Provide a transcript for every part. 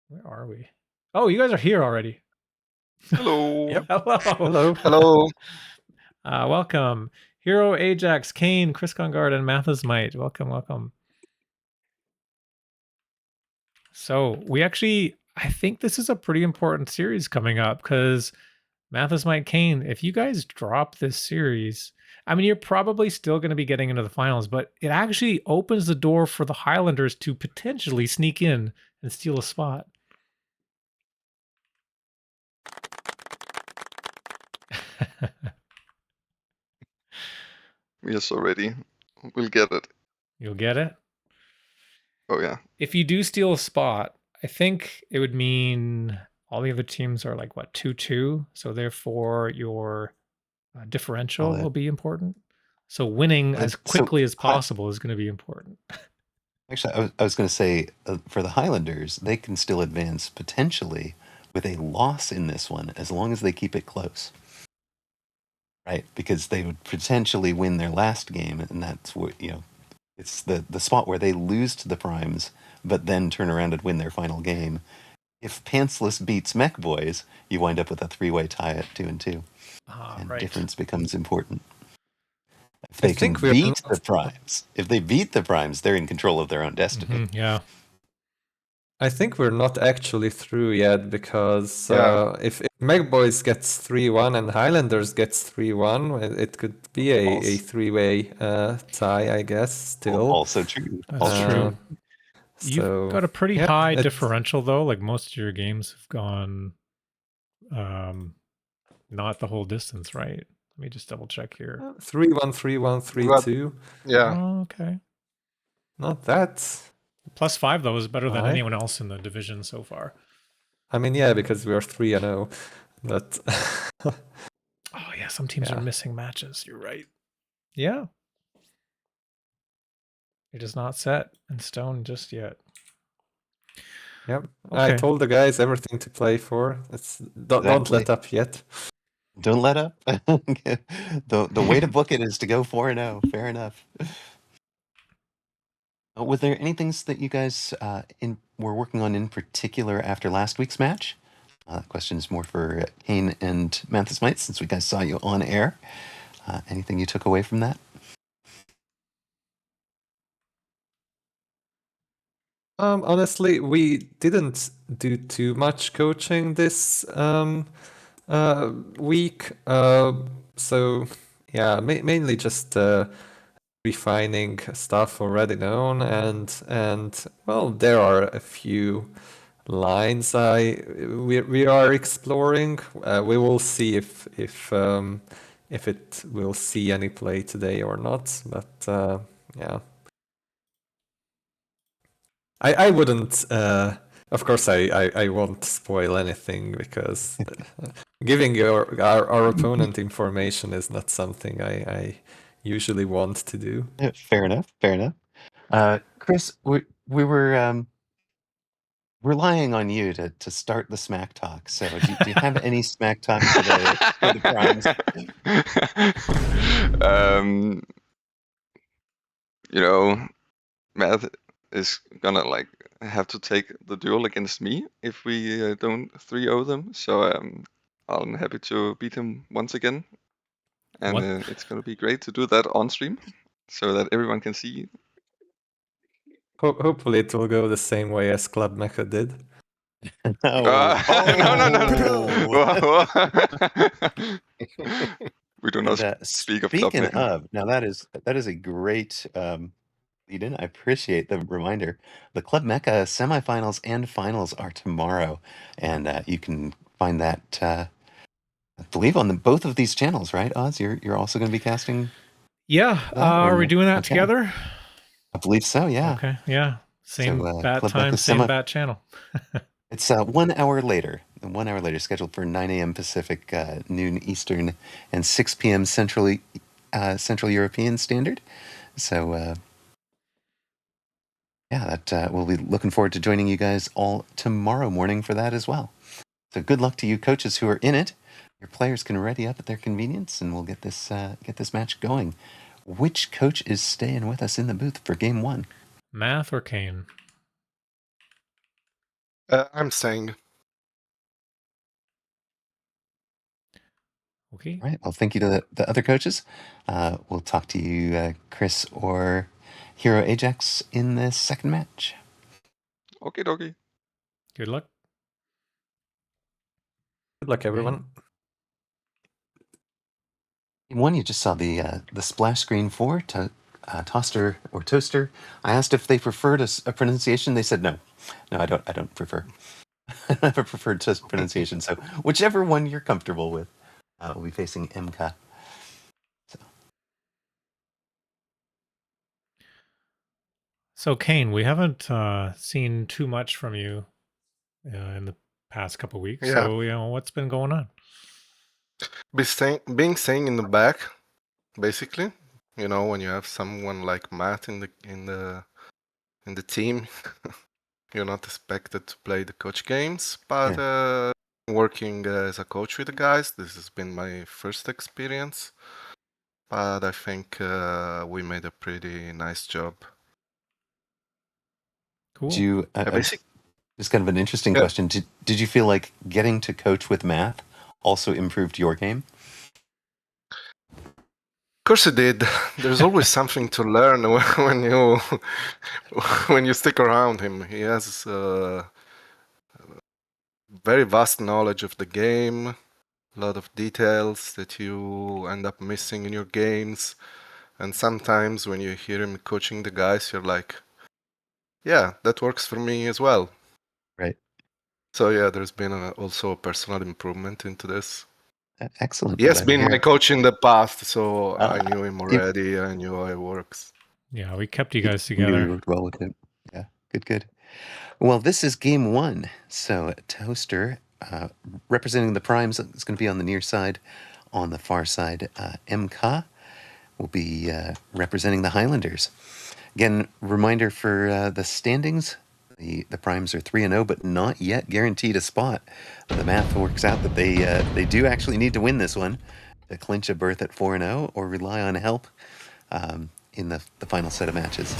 Where are we? Oh, you guys are here already. Hello. Yep. Hello. Hello. Hello. Welcome. Hero, Ajax, Caine, chriskonggaard, and MathIsMight. Welcome, welcome. So I think this is a pretty important series coming up because MathIsMight, Caine, if you guys drop this series, I mean, you're probably still going to be getting into the finals, but it actually opens the door for the Highlanders to potentially sneak in and steal a spot. We are so ready. We'll get it. You'll get it? Oh, yeah. If you do steal a spot, I think it would mean all the other teams are like, what, 2-2? So therefore, your differential will be important. So winning as quickly as possible is going to be important. Actually, I was going to say, for the Highlanders, they can still advance potentially with a loss in this one, as long as they keep it close. Right? Because they would potentially win their last game, and that's what, it's the spot where they lose to the Primes, but then turn around and win their final game. If Pantsless beats Mech Boys, you wind up with a 3-way tie at 2-2. And Right. difference becomes important. If they can beat the Primes, they're in control of their own destiny. Yeah. I think we're not actually through yet because if Mech Boys gets 3-1 and Highlanders gets 3-1, it could be a 3-way tie, I guess, still. Also true. That's true. You've got a pretty high differential, though. Like, most of your games have gone not the whole distance, right? Let me just double check here. 3-1, 3-1, 3-2. Yeah. Oh, okay. Not that. +5, though, is better than anyone else in the division so far. I mean, yeah, because we are 3-0. But oh yeah, some teams are missing matches. You're right. Yeah. It is not set in stone just yet. Yep. Okay. I told the guys everything to play for. Don't let up yet. Don't let up. The way to book it is to go 4-0. Fair enough. Were there any things that you guys were working on in particular after last week's match? The question is more for Caine and MathIsMight, since we guys saw you on air. Anything you took away from that? Honestly, we didn't do too much coaching this week. So yeah, mainly just refining stuff already known, and well, there are a few lines we are exploring. We will see if it will see any play today or not. But yeah, I wouldn't. Of course, I won't spoil anything because giving our opponent information is not something I usually want to do. Yeah, fair enough. Fair enough. Chris, we were relying on you to start the smack talk. So do you have any smack talk today for the Primes? Math is gonna have to take the duel against me if we don't 3-0 them. So I'm happy to beat him once again, and it's gonna be great to do that on stream so that everyone can see. Hopefully, it will go the same way as Club Mecha did. No. We do not speak of Club Mecha. Speaking of, now that is a great lead-in. I appreciate the reminder. The Club Mecha semifinals and finals are tomorrow, and you can find that, I believe, on both of these channels, right, Oz? You're also going to be casting? Yeah. Are we doing that together? I believe so, yeah. Okay, yeah. Same bat time, same bat channel. It's 1 hour later. 1 hour later, scheduled for 9 a.m. Pacific, noon Eastern, and 6 p.m. Central European Standard. So, yeah, that we'll be looking forward to joining you guys all tomorrow morning for that as well. So good luck to you coaches who are in it. Your players can ready up at their convenience, and we'll get this match going. Which coach is staying with us in the booth for game 1? Math or Caine? I'm staying. Okay. All right. Well, thank you to the other coaches. We'll talk to you, Chris or Hero Ajax, in the second match. Okay, dokie. Good luck. Good luck, everyone. In one, you just saw the splash screen for Toster or Toaster. I asked if they preferred a pronunciation. They said no. No, I don't prefer. I have a preferred pronunciation. So whichever one you're comfortable with, we'll be facing M.Ka. So Caine, we haven't seen too much from you in the past couple weeks. Yeah. So what's been going on? Being staying in the back, basically. When you have someone like Matt in the team, you're not expected to play the coach games. But working as a coach with the guys, this has been my first experience. But I think we made a pretty nice job. Cool. Did you? It's kind of an interesting Yeah. question. Did you feel like getting to coach with Math also improved your game? Of course it did. There's always something to learn when you stick around him. He has very vast knowledge of the game, a lot of details that you end up missing in your games. And sometimes when you hear him coaching the guys, you're like, yeah, that works for me as well. Right. So yeah, there's been also a personal improvement into this. Excellent. He has been my coach in the past, so I knew him you- already. I knew how it works. Yeah, we kept you guys You knew together. you worked well with him. Yeah, good. Well, this is game one. So Toaster, representing the primes, is going to be on the near side. On the far side, M.Ka will be representing the Highlanders. Again, reminder for the standings. The primes are 3-0, but not yet guaranteed a spot. The math works out that they do actually need to win this one to clinch a berth at 4-0 or rely on help in the final set of matches.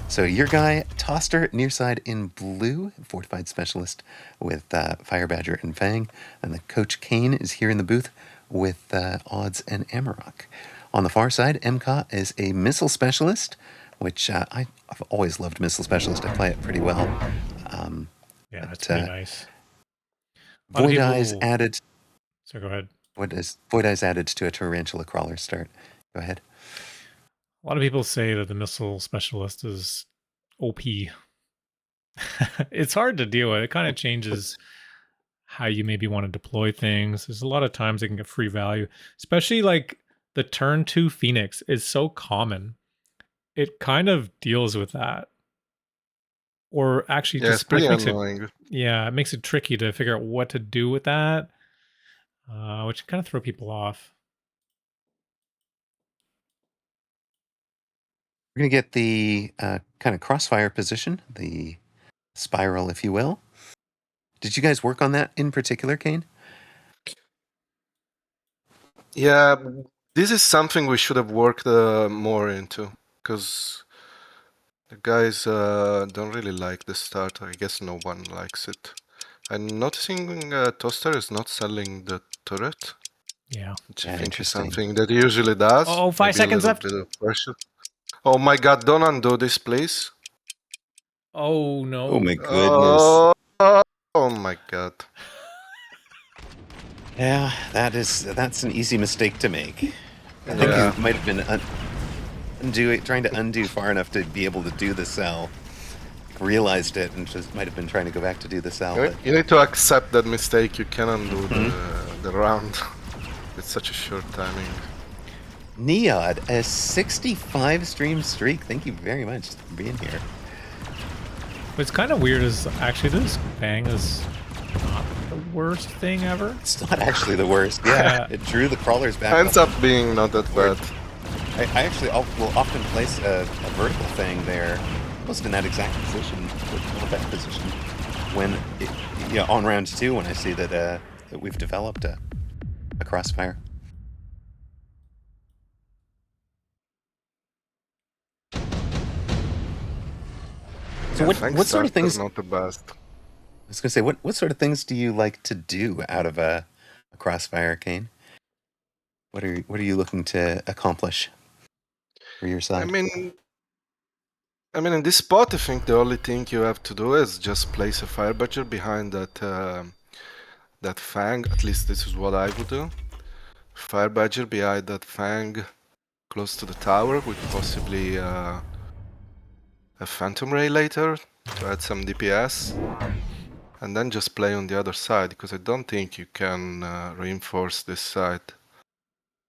So your guy, Toster, near side in blue, fortified specialist with Fire Badger and Fang. And the coach Caine is here in the booth with Odds and Amarok. On the far side, M.Ka is a missile specialist, which I've always loved missile specialist. I play it pretty well. Yeah, it's pretty nice. Void Eyes added. So go ahead. Void Eyes added to a Tarantula Crawler start. Go ahead. A lot of people say that the missile specialist is OP. It's hard to deal with. It kind of changes how you maybe want to deploy things. There's a lot of times they can get free value, especially like the turn 2 Phoenix is so common. It kind of deals with that. Or actually Yeah, just it's pretty makes annoying. it makes it tricky to figure out what to do with that, which kind of throw people off. We're going to get the kind of crossfire position, the spiral, if you will. Did you guys work on that in particular, Caine? Yeah, this is something we should have worked more into, because the guys don't really like the start. I guess no one likes it. I'm noticing Toster is not selling the turret. Yeah. Which I think is something that he usually does. Oh, 5 seconds left. Bit of pressure. Oh my god, don't undo this, please. Oh, no. Oh, my goodness. Oh my god. Yeah, that's an easy mistake to make. I think you might have been trying to undo far enough to be able to do the cell. Realized it and just might have been trying to go back to do the cell. You need to accept that mistake. You can undo the round. It's such a short timing. Neod, a 65 stream streak. Thank you very much for being here. What's kind of weird is actually this Fang is not the worst thing ever. It's not actually the worst. Yeah, it drew the crawlers back. Ends up being not that bad. I actually will often place a vertical Fang there, almost in that exact position, with that position, when on round 2 when I see that we've developed a crossfire. So what sort of things? Not the best. was going to say, what sort of things do you like to do out of a crossfire, Caine? What are you looking to accomplish for your side? I mean, in this spot, I think the only thing you have to do is just place a fire badger behind that fang. At least this is what I would do. Fire badger behind that fang, close to the tower, with possibly a phantom ray later to add some DPS, and then just play on the other side, because I don't think you can reinforce this side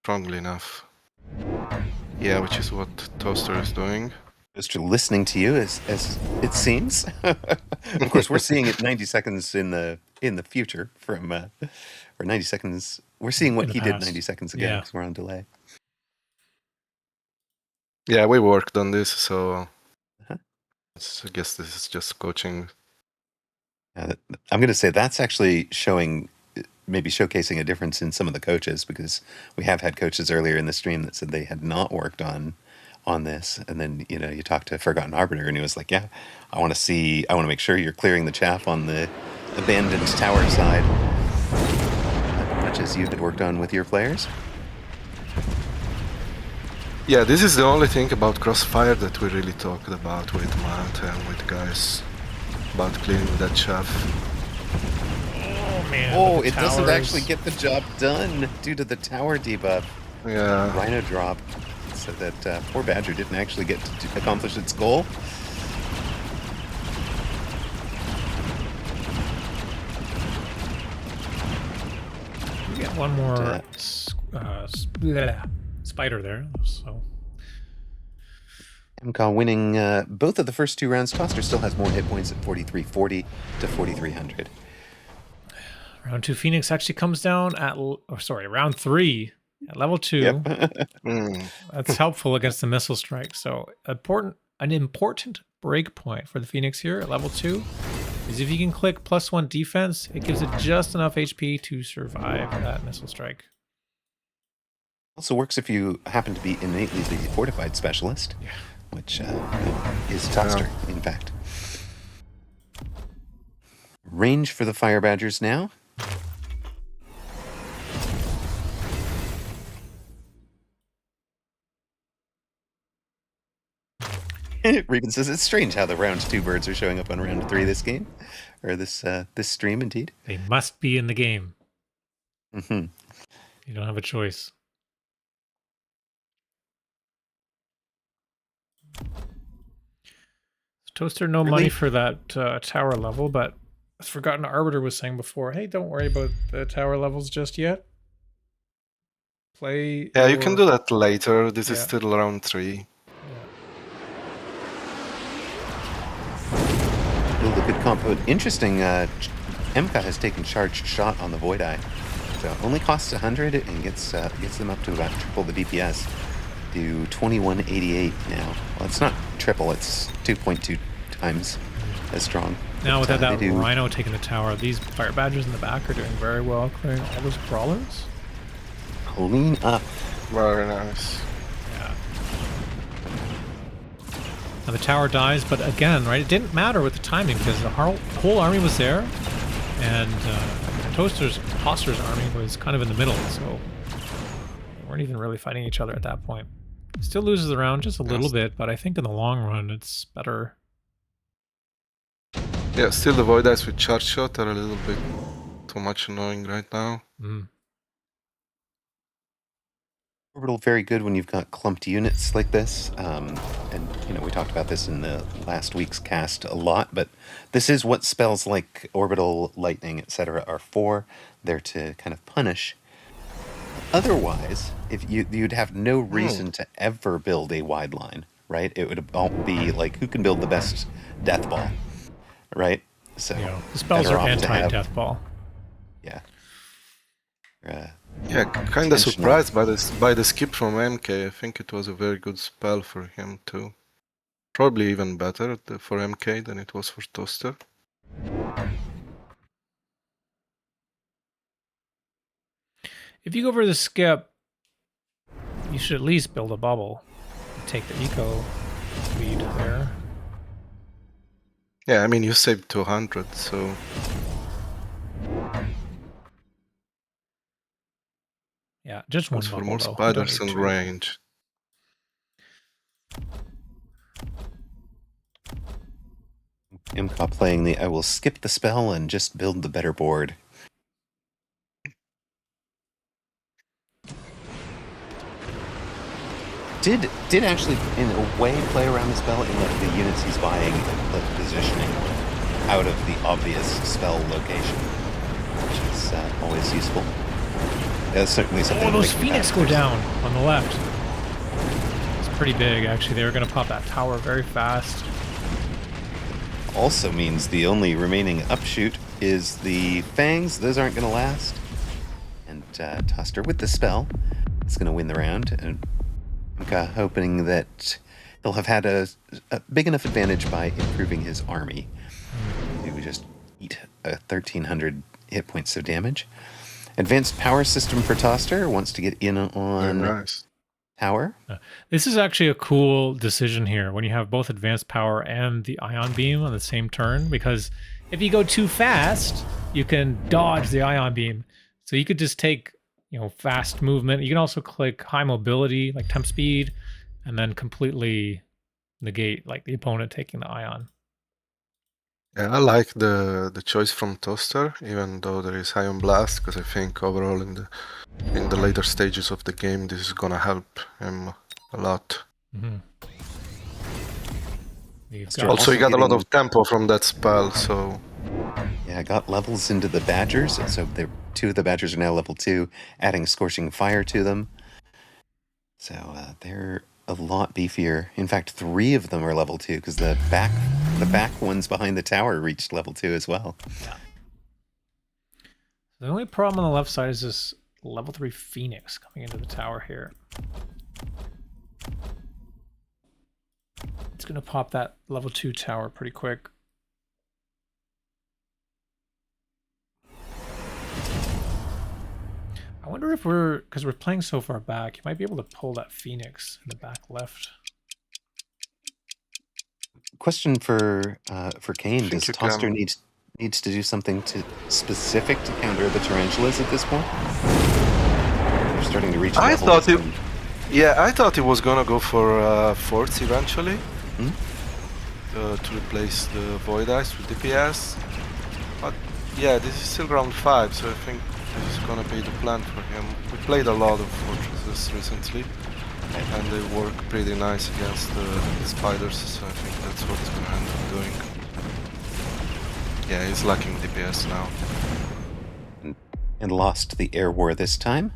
strongly enough. Yeah, which is what Toster is doing. Just listening to you, as it seems. Of course, we're seeing it 90 seconds in the future from, or 90 seconds. We're seeing what he did 90 seconds ago, because we're on delay. Yeah, we worked on this, so I guess this is just coaching. I'm going to say that's actually maybe showcasing a difference in some of the coaches, because we have had coaches earlier in the stream that said they had not worked on this, and then you talk to Forgotten Arbiter and he was like, yeah, I want to make sure you're clearing the chaff on the abandoned tower side, as much as you had worked on with your players. Yeah, this is the only thing about Crossfire that we really talked about with Matt and with guys, about clearing that chaff. Oh man! Oh, it doesn't actually get the job done due to the tower debuff. Yeah. Rhino drop. So that poor Badger didn't actually get to accomplish its goal. We get one more spider there, so. M.Ka winning both of the first 2 rounds. Toster still has more hit points at 4,340 to 4,300. Round 2 Phoenix actually comes down at, round 3 at level 2. Yep. That's helpful against the missile strike. So an important breakpoint for the Phoenix here at level 2 is if you can click +1 defense, it gives it just enough HP to survive that missile strike. Also works if you happen to be innately the fortified specialist, which is Toster, in fact. Range for the Fire Badgers now. Reuben says it's strange how the round 2 birds are showing up on round 3 this game, or this stream. Indeed, they must be in the game. Mm-hmm. You don't have a choice. Toaster, no money for that tower level, but as Forgotten Arbiter was saying before, hey, don't worry about the tower levels just yet. Play. Yeah, you can do that later. This is still round 3. Build a good compo. Interesting. M.Ka has taken charged shot on the Void Eye, so only costs 100 and gets them up to about triple the DPS. Do 2188 now. Well, it's not triple; it's 2.2 times as strong. Now without that Rhino taking the tower, these Fire Badgers in the back are doing very well, clearing all those crawlers. Clean up. Very nice. Yeah. Now the tower dies, but again, right, it didn't matter with the timing because the whole army was there, and Toster's army was kind of in the middle, so they weren't even really fighting each other at that point. Still loses the round just a little bit, but I think in the long run it's better. Yeah, still the Void Eyes with charge shot are a little bit too much annoying right now. Orbital very good when you've got clumped units like this, and we talked about this in the last week's cast a lot, but this is what spells like Orbital, Lightning, etc. are for. They're to kind of punish. Otherwise, if you'd have no reason to ever build a wide line, right? It would all be like, who can build the best death ball, right? So the spells are anti-death ball. Yeah. Yeah, kind of surprised by the skip from M.Ka. I think it was a very good spell for him too. Probably even better for M.Ka. than it was for Toster. If you go for the skip, you should at least build a bubble. Take the eco lead there. Yeah, I mean, you saved 200, so... Yeah, just one That's for bubble more though. We don't spiders need in two. range. M.Ka playing the I will skip the spell and just build the better board. Did actually, in a way, play around the spell in that the units he's buying the positioning out of the obvious spell location, which is always useful. That's certainly something. Oh, those Phoenix go down on the left. It's pretty big, actually. They were going to pop that tower very fast. Also means the only remaining upshoot is the Fangs. Those aren't going to last. And Toster with the spell is going to win the round. And M.Ka hoping that he'll have had a big enough advantage by improving his army. He would just eat 1,300 hit points of damage. Advanced power system for Toster wants to get in on Nice. tower. This is actually a cool decision here when you have both advanced power and the ion beam on the same turn, because if you go too fast, you can dodge the ion beam. So you could just take, fast movement. You can also click high mobility, like temp speed, and then completely negate like the opponent taking the ion. Yeah, I like the choice from Toster, even though there is Ion Blast, because I think overall in the later stages of the game, this is gonna help him a lot. Also, you got a lot of tempo from that spell, so... Yeah, I got levels into the Badgers, so two of the Badgers are now level 2, adding Scorching Fire to them. So they're a lot beefier. In fact, 3 of them are level 2, because the back ones behind the tower reached level 2 as well. Yeah. The only problem on the left side is this level 3 Phoenix coming into the tower here. It's going to pop that level 2 tower pretty quick. I wonder if because we're playing so far back, you might be able to pull that Phoenix in the back left. Question for Caine: does Toster can. needs to do something specific to counter the tarantulas at this point? They're starting to reach levels. I thought he was gonna go for forts eventually to replace the Void Ice with DPS. But yeah, this is still round 5, so I think this is gonna be the plan for him. We played a lot of fortresses recently, and they work pretty nice against the spiders, so I think that's what he's gonna end up doing. Yeah, he's lacking DPS now. And lost the air war this time.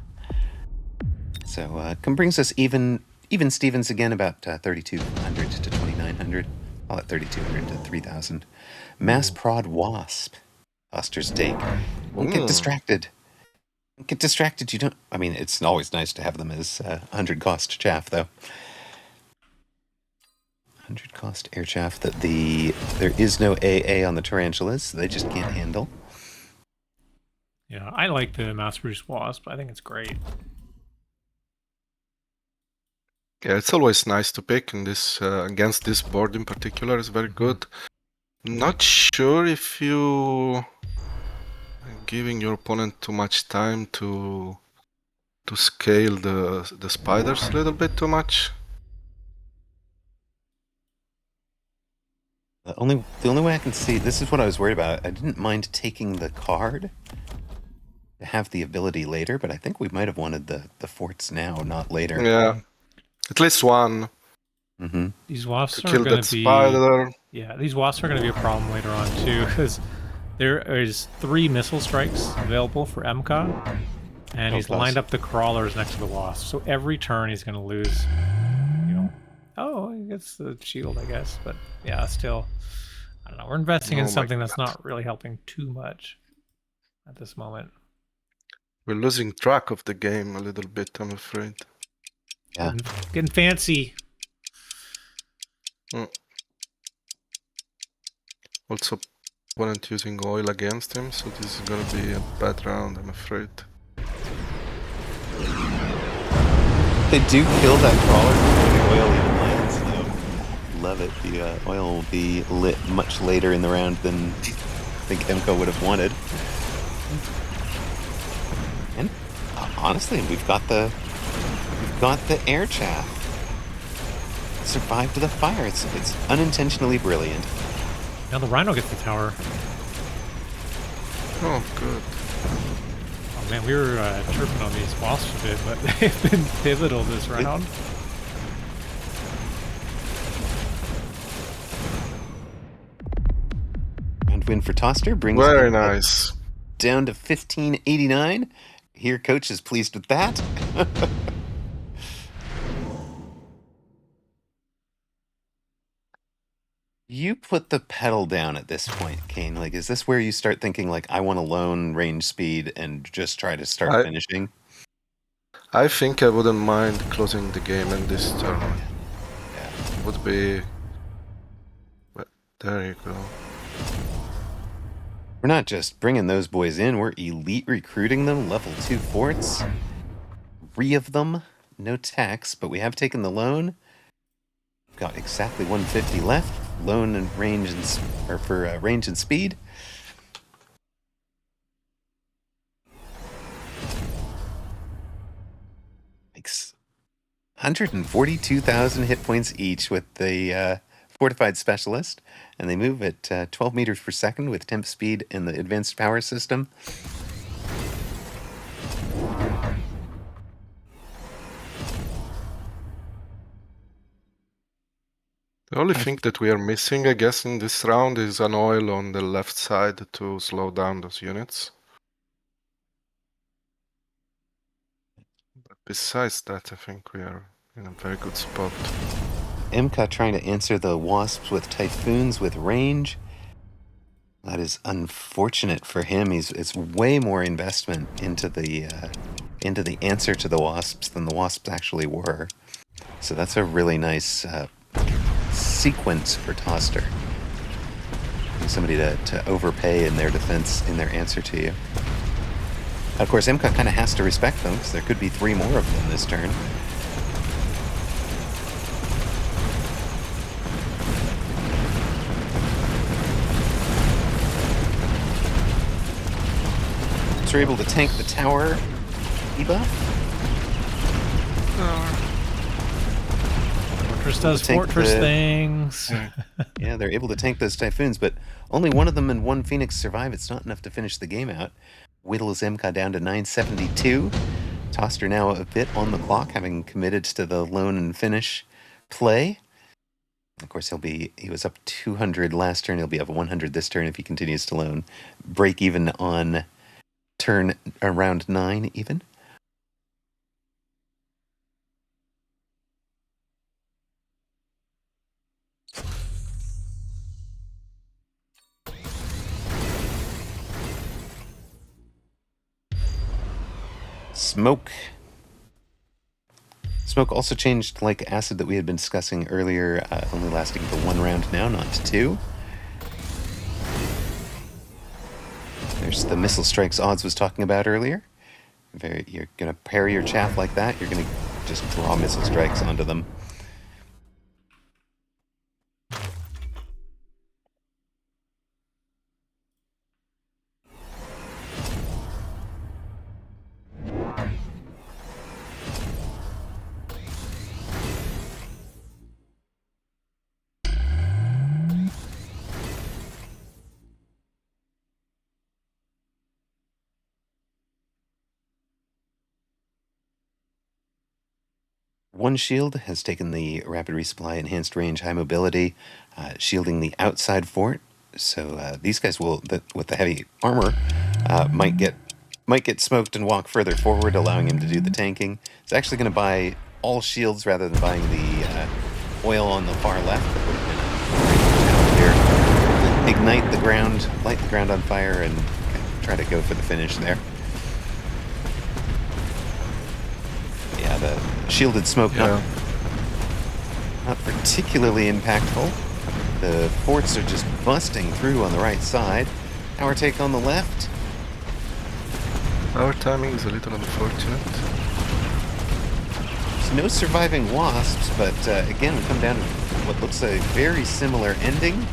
So brings us even Stevens again, about 3,200 to 2,900. I'll at 3,200 to 3,000. Mass Prod Wasp. Toster's take. Don't get distracted. Don't get distracted. You don't. I mean, it's always nice to have them as 100 cost chaff, though. 100 cost air chaff that there is no AA on the tarantulas, so they just can't handle. Yeah, I like the Mass Produce Wasp. I think it's great. Yeah, it's always nice to pick in this against this board in particular. Is very good. Not sure if you giving your opponent too much time to scale the spiders a little bit too much. The only way I can see, this is what I was worried about. I didn't mind taking the card to have the ability later, but I think we might have wanted the forts now, not later. Yeah, at least one. These wasps to are kill going that to be spider. Yeah, these wasps are going to be a problem later on too, because there is 3 missile strikes available for M.Ka, and he's lined up the crawlers next to the wasp. So every turn he's going to lose. He gets the shield, I guess, but yeah, still, I don't know. We're investing in something that's not really helping too much at this moment. We're losing track of the game a little bit, I'm afraid. Yeah, getting fancy. Also, opponent using oil against him, so this is gonna be a bad round, I'm afraid. They do kill that crawler before the oil even lands, though. love it. The oil will be lit much later in the round than I think M.Ka would have wanted. And honestly, we've got the air chaff. Survived the fire. It's unintentionally brilliant. Now the Rhino gets the tower. Oh, good. Oh man, we were chirping on these wasps a bit, but they've been pivotal this round. Round win for Toster brings Very it nice. down to 1589. Here, coach is pleased with that. You put the pedal down at this point, Caine. Like, is this where you start thinking, like, I want to loan range speed and just try to start finishing? I think I wouldn't mind closing the game in this turn. Yeah. Would be... But there you go. We're not just bringing those boys in, we're elite recruiting them, level 2 forts. 3 of them, no tax, but we have taken the loan. Got exactly 150 left. Loan and range for range and speed. Makes 142,000 hit points each with the fortified specialist, and they move at 12 meters per second with temp speed in the advanced power system. The only thing that we are missing, I guess, in this round is an oil on the left side to slow down those units. But besides that, I think we are in a very good spot. M.Ka trying to answer the wasps with typhoons with range. That is unfortunate for him. It's way more investment into the answer to the wasps than the wasps actually were. So that's a really nice sequence for Toster. Somebody to overpay in their defense, in their answer to you. Of course, M.Ka kind of has to respect them, because there could be 3 more of them this turn. So we're able to tank the tower debuff. Fortress does Fortress things. Yeah, they're able to tank those typhoons, but only one of them and 1 Phoenix survive. It's not enough to finish the game out. Whittles M.Ka down to 972. Toster now a bit on the clock, having committed to the loan and finish play. Of course, he was up 200 last turn. He'll be up 100 this turn if he continues to loan. Break even on turn around 9 even. Smoke. Smoke also changed like acid that we had been discussing earlier, only lasting for 1 round now, not 2. There's the missile strikes odds was talking about earlier. You're going to parry your chaff like that, you're going to just draw missile strikes onto them. One shield has taken the rapid resupply, enhanced range, high mobility, shielding the outside fort. So these guys will, with the heavy armor, might get smoked and walk further forward, allowing him to do the tanking. It's actually going to buy all shields rather than buying the oil on the far left. That would have been here. Ignite the ground, light the ground on fire, and try to go for the finish there. Yeah, the shielded smoke not particularly impactful. The forts are just busting through on the right side. Our take on the left. Our timing is a little unfortunate. There's no surviving wasps, but again, we come down to what looks a very similar ending.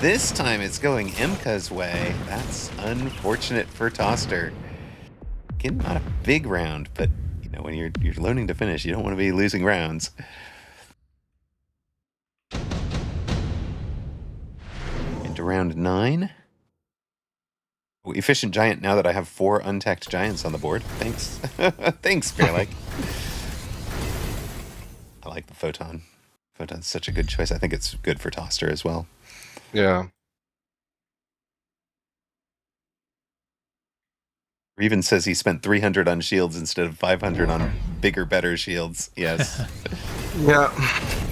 This time it's going M.Ka's way. That's unfortunate for Toster. Again, not a big round, but you know, when you're learning to finish, you don't want to be losing rounds. Into round 9. Oh, efficient giant, now that I have 4 untacked giants on the board. Thanks. Thanks, Fairlike. I like the Photon. Photon's such a good choice. I think it's good for Toster as well. Yeah. Or even says he spent 300 on shields instead of 500 on bigger, better shields. Yes. Yeah.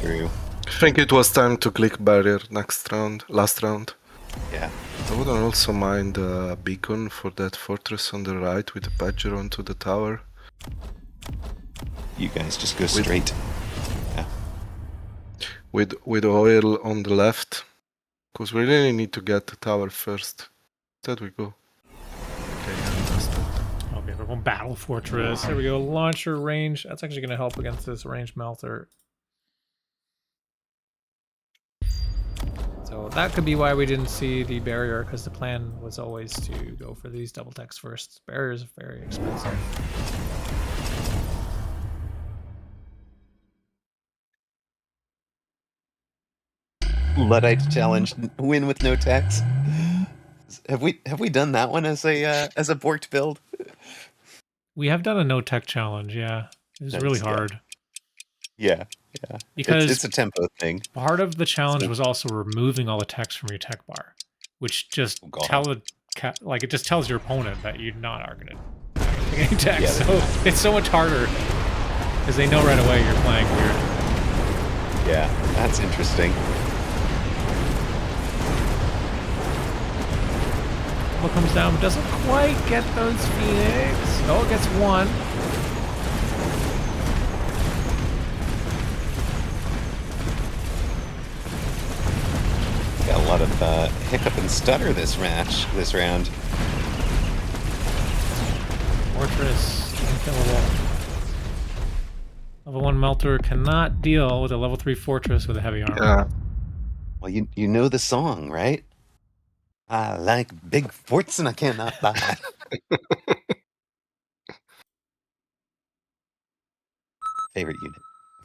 True. I think it was time to click barrier last round. Yeah. I wouldn't also mind a beacon for that fortress on the right with a badger onto the tower. You guys just go straight. Yeah. With oil on the left. Because we really need to get the tower first. There we go. Okay, fantastic. Okay, we're going battle fortress. There we go. Launcher range. That's actually going to help against this range melter. So that could be why we didn't see the barrier, because the plan was always to go for these double techs first. Barriers are very expensive. Luddite challenge, win with no techs. Have we done that one as a borked build? We have done a no tech challenge, yeah. It was really hard. Yeah. Because it's a tempo thing. Part of the challenge was also removing all the text from your tech bar, which just it just tells your opponent that you're not are gonna pick any text. So it's so much harder because they know right away you're playing weird. Yeah, that's interesting. What comes down doesn't quite get those Phoenix. Oh, it gets one. Got a lot of hiccup and stutter this round. Fortress, unkillable. Level 1 Melter cannot deal with a level 3 Fortress with a heavy armor. Yeah. Well, you know the song, right? I like big forts and I cannot buy. Favorite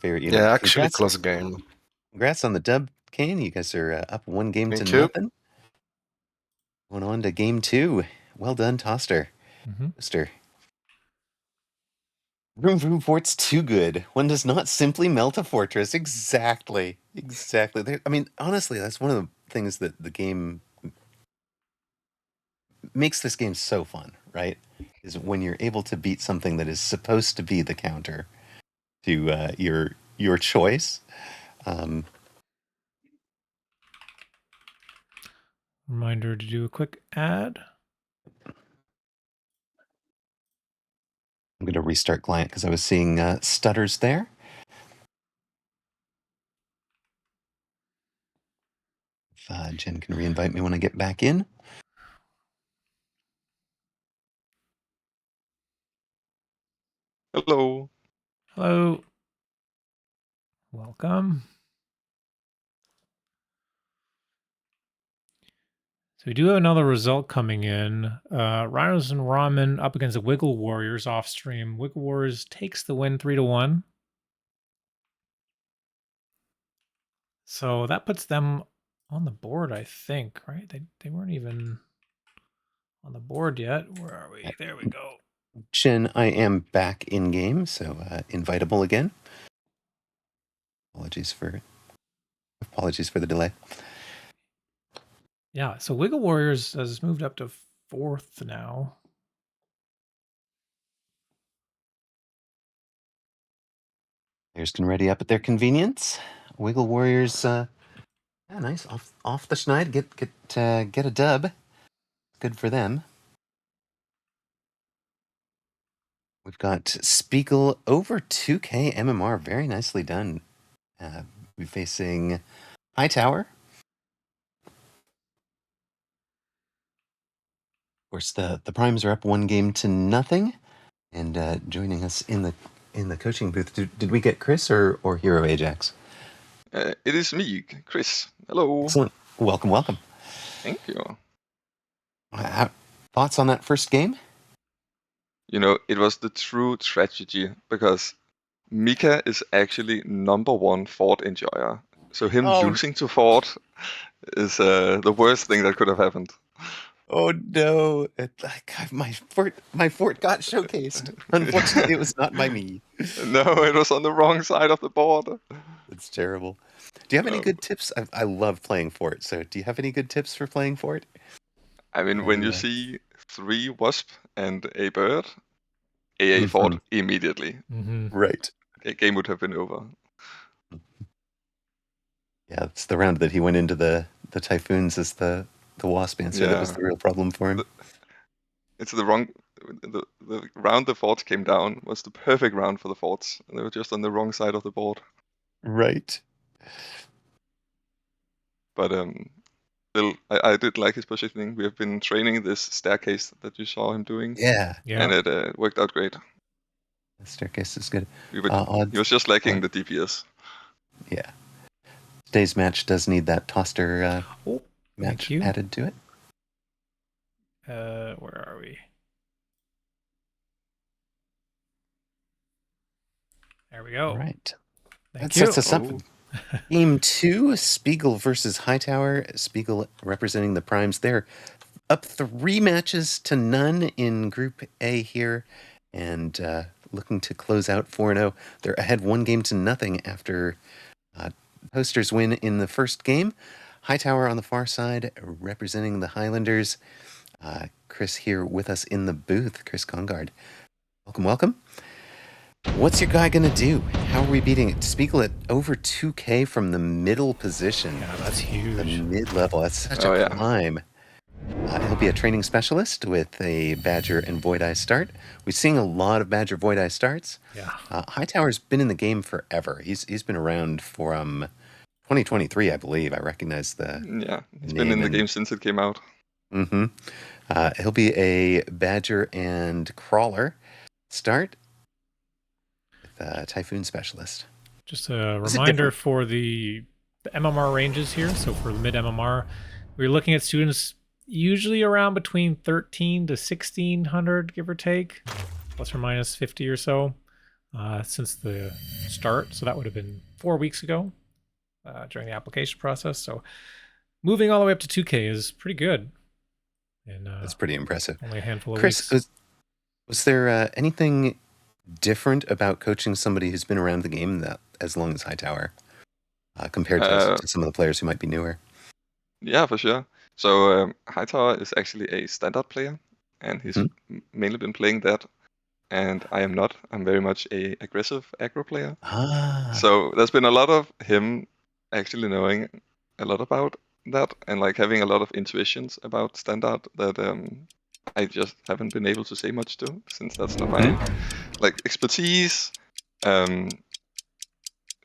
unit. Yeah, actually close game. Congrats on the dub, Caine. You guys are up 1 game Thank to you. nothing. Going on to game 2. Well done, Toster. Toster. Vroom vroom fort's too good. One does not simply melt a fortress. Exactly. I mean, honestly, that's one of the things that the game makes this game so fun, right? Is when you're able to beat something that is supposed to be the counter to your choice. Reminder to do a quick ad. I'm going to restart client because I was seeing stutters there. If Jen can re-invite me when I get back in. Hello. Hello. Welcome. So we do have another result coming in. Rhinos and Ramen up against the Wiggle Warriors off stream. Wiggle Warriors takes the win 3-1. So that puts them on the board, I think, right? They weren't even on the board yet. Where are we? There we go. Jen, I am back in game, so invitable again. Apologies for the delay. Yeah, so Wiggle Warriors has moved up to 4th now. Players can ready up at their convenience. Wiggle Warriors, nice off the schneid. Get a dub. Good for them. We've got Spiegel over 2K MMR. Very nicely done. We're facing Hightower. Of course, the Primes are up 1 game to nothing. And joining us in the coaching booth, did we get Chris or Hero Ajax? It is me, Chris. Hello. Excellent. Welcome, welcome. Thank you. Thoughts on that first game? You know, it was the true tragedy because M.Ka is actually #1 fort enjoyer. So him losing to fort is the worst thing that could have happened. Oh no! My fort got showcased. Unfortunately, it was not by me. No, it was on the wrong side of the board. It's terrible. Do you have any good tips? I love playing fort. So, do you have any good tips for playing fort? I mean, when you see 3 wasp and a bird, AA fort immediately. Right. A game would have been over. Yeah, it's the round that he went into the typhoons as the wasp answer that was the real problem for him. It's the wrong. The round the forts came down was the perfect round for the forts. They were just on the wrong side of the board. Right. But still, I did like his positioning. We have been training this staircase that you saw him doing. Yeah. And it worked out great. The staircase is good. He was just lacking the DPS. Yeah. Today's match does need that Toster match added to it. Where are we? There we go. All right. Thank That you. sets us up. Game 2, Spiegel versus Hightower. Spiegel representing the Primes. They're up 3 matches to none in Group A here, and looking to close out 4-0. They're ahead 1 game to nothing after Toster's win in the first game. Hightower on the far side representing the Highlanders. Chris here with us in the booth. Chriskonggaard. Welcome, welcome. What's your guy going to do? How are we beating it? Spiegel at over 2K from the middle position. Yeah, that's huge. The mid-level. That's such a climb. He'll be a training specialist with a Badger and Void Eye start. We're seeing a lot of Badger Void Eye starts. Yeah. Hightower's been in the game forever. He's been around from 2023, I believe. I recognize the he's been in the game since it came out. He'll be a Badger and Crawler start. Typhoon specialist. Just a reminder for the MMR ranges here. So for mid MMR, we're looking at students usually around between 13 to 1600, give or take, plus or minus 50 or so since the start. So that would have been 4 weeks ago during the application process. So moving all the way up to 2K is pretty good. And that's pretty impressive. Only a handful of Chris, weeks. Was there anything different about coaching somebody who's been around the game that as long as Hightower compared to some of the players who might be newer? Yeah, for sure. So Hightower is actually a standard player, and he's mainly been playing that. And I am not. I'm very much a aggressive aggro player. So there's been a lot of him actually knowing a lot about that, and like having a lot of intuitions about standard that I just haven't been able to say much to, since that's not my like expertise. So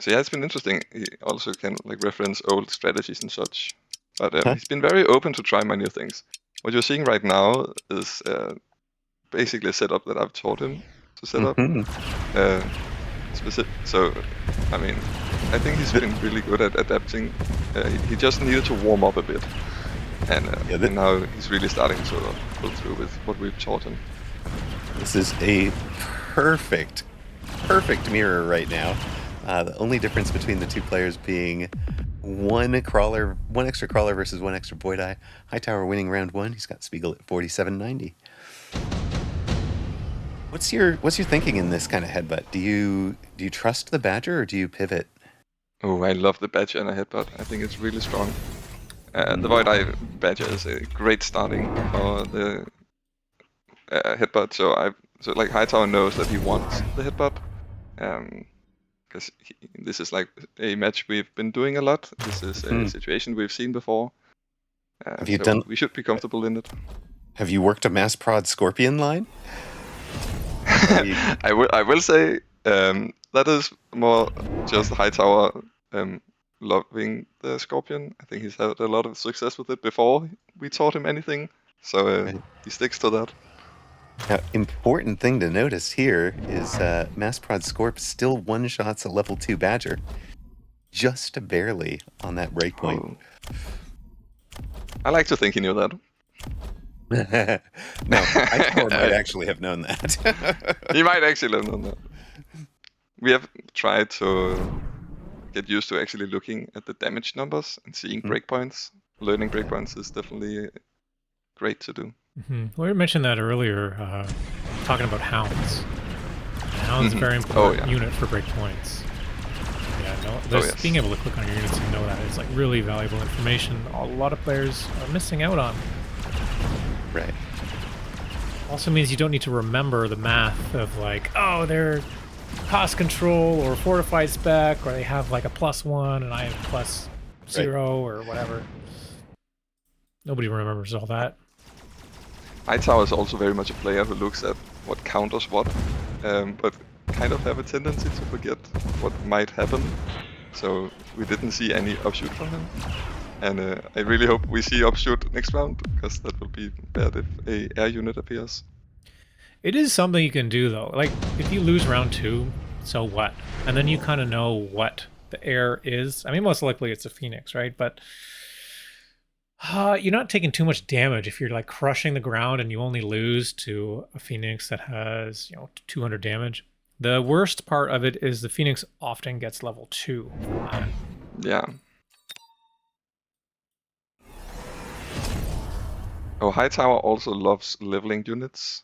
yeah, it's been interesting. He also can like reference old strategies and such. But he's been very open to try my new things. What you're seeing right now is basically a setup that I've taught him to set up. So, I mean, I think he's been really good at adapting. He just needed to warm up a bit. And now he's really starting to pull through with what we've taught him. This is a perfect mirror right now. The only difference between the two players being one extra crawler versus one extra Void Eye. Hightower winning round 1. He's got Spiegel at 4790. What's your thinking in this kind of headbutt? Do you trust the Badger or do you pivot? Oh, I love the Badger and a headbutt. I think it's really strong. The Void Eye Badger is a great starting for the headbutt. So like Hightower knows that he wants the headbutt. Because this is like a match we've been doing a lot. This is a situation we've seen before. We should be comfortable in it. Have you worked a mass prod Scorpion line? I will say that is more just Hightower loving the Scorpion. I think he's had a lot of success with it before we taught him anything. So he sticks to that. Now, important thing to notice here is Mass Prod Scorp still one-shots a level 2 Badger. just barely on that breakpoint. Oh. I like to think he knew that. No, Hightower might actually have known that. He might actually have known that. We have tried to get used to actually looking at the damage numbers and seeing breakpoints. Learning breakpoints is definitely great to do. We mentioned that earlier, talking about hounds. Hounds is a very important unit for breakpoints. Yeah, being able to click on your units and know that is like really valuable information. A lot of players are missing out on. Right. Also means you don't need to remember the math of like, oh, they're cost control or fortified spec, or they have like a +1 and I have +0 or whatever. Nobody remembers all that. Hightower is also very much a player who looks at what counters what, but kind of have a tendency to forget what might happen. So we didn't see any upshoot from him. And I really hope we see upshoot next round, because that will be bad if a air unit appears. It is something you can do though. Like if you lose round 2, so what? And then you kind of know what the air is. I mean, most likely it's a Phoenix, right? But you're not taking too much damage if you're like crushing the ground and you only lose to a Phoenix that has 200 damage. The worst part of it is the Phoenix often gets level 2 from that. Yeah. Oh, Hightower also loves leveling units.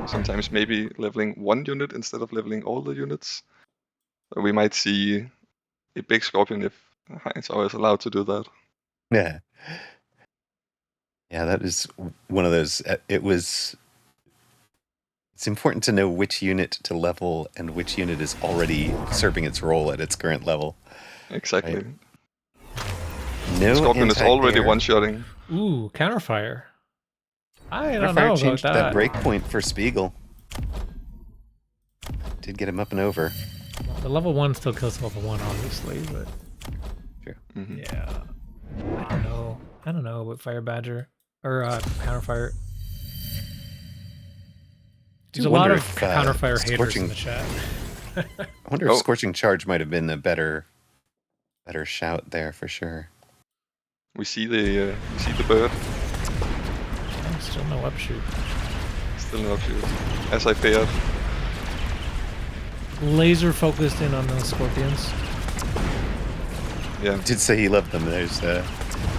Sometimes maybe leveling one unit instead of leveling all the units. So we might see a big Scorpion if Hightower is allowed to do that. Yeah. Yeah, that is one of those. It's important to know which unit to level and which unit is already serving its role at its current level. Exactly. Right? No Scorpion is already anti-air. one-shotting. Ooh, counterfire. I don't Counterfire know about changed that that. breakpoint for Spiegel. Did get him up and over. Well, the level 1 still kills level 1, obviously, but Sure. yeah. I don't know about Fire Badger or counterfire. There's a lot of counterfire haters in the chat. I wonder if Scorching Charge might have been a better shout there for sure. We see the bird. Oh, still no upshoot. Still no upshoot. As I feared. Laser focused in on those Scorpions. Yeah. He did say he loved them. There's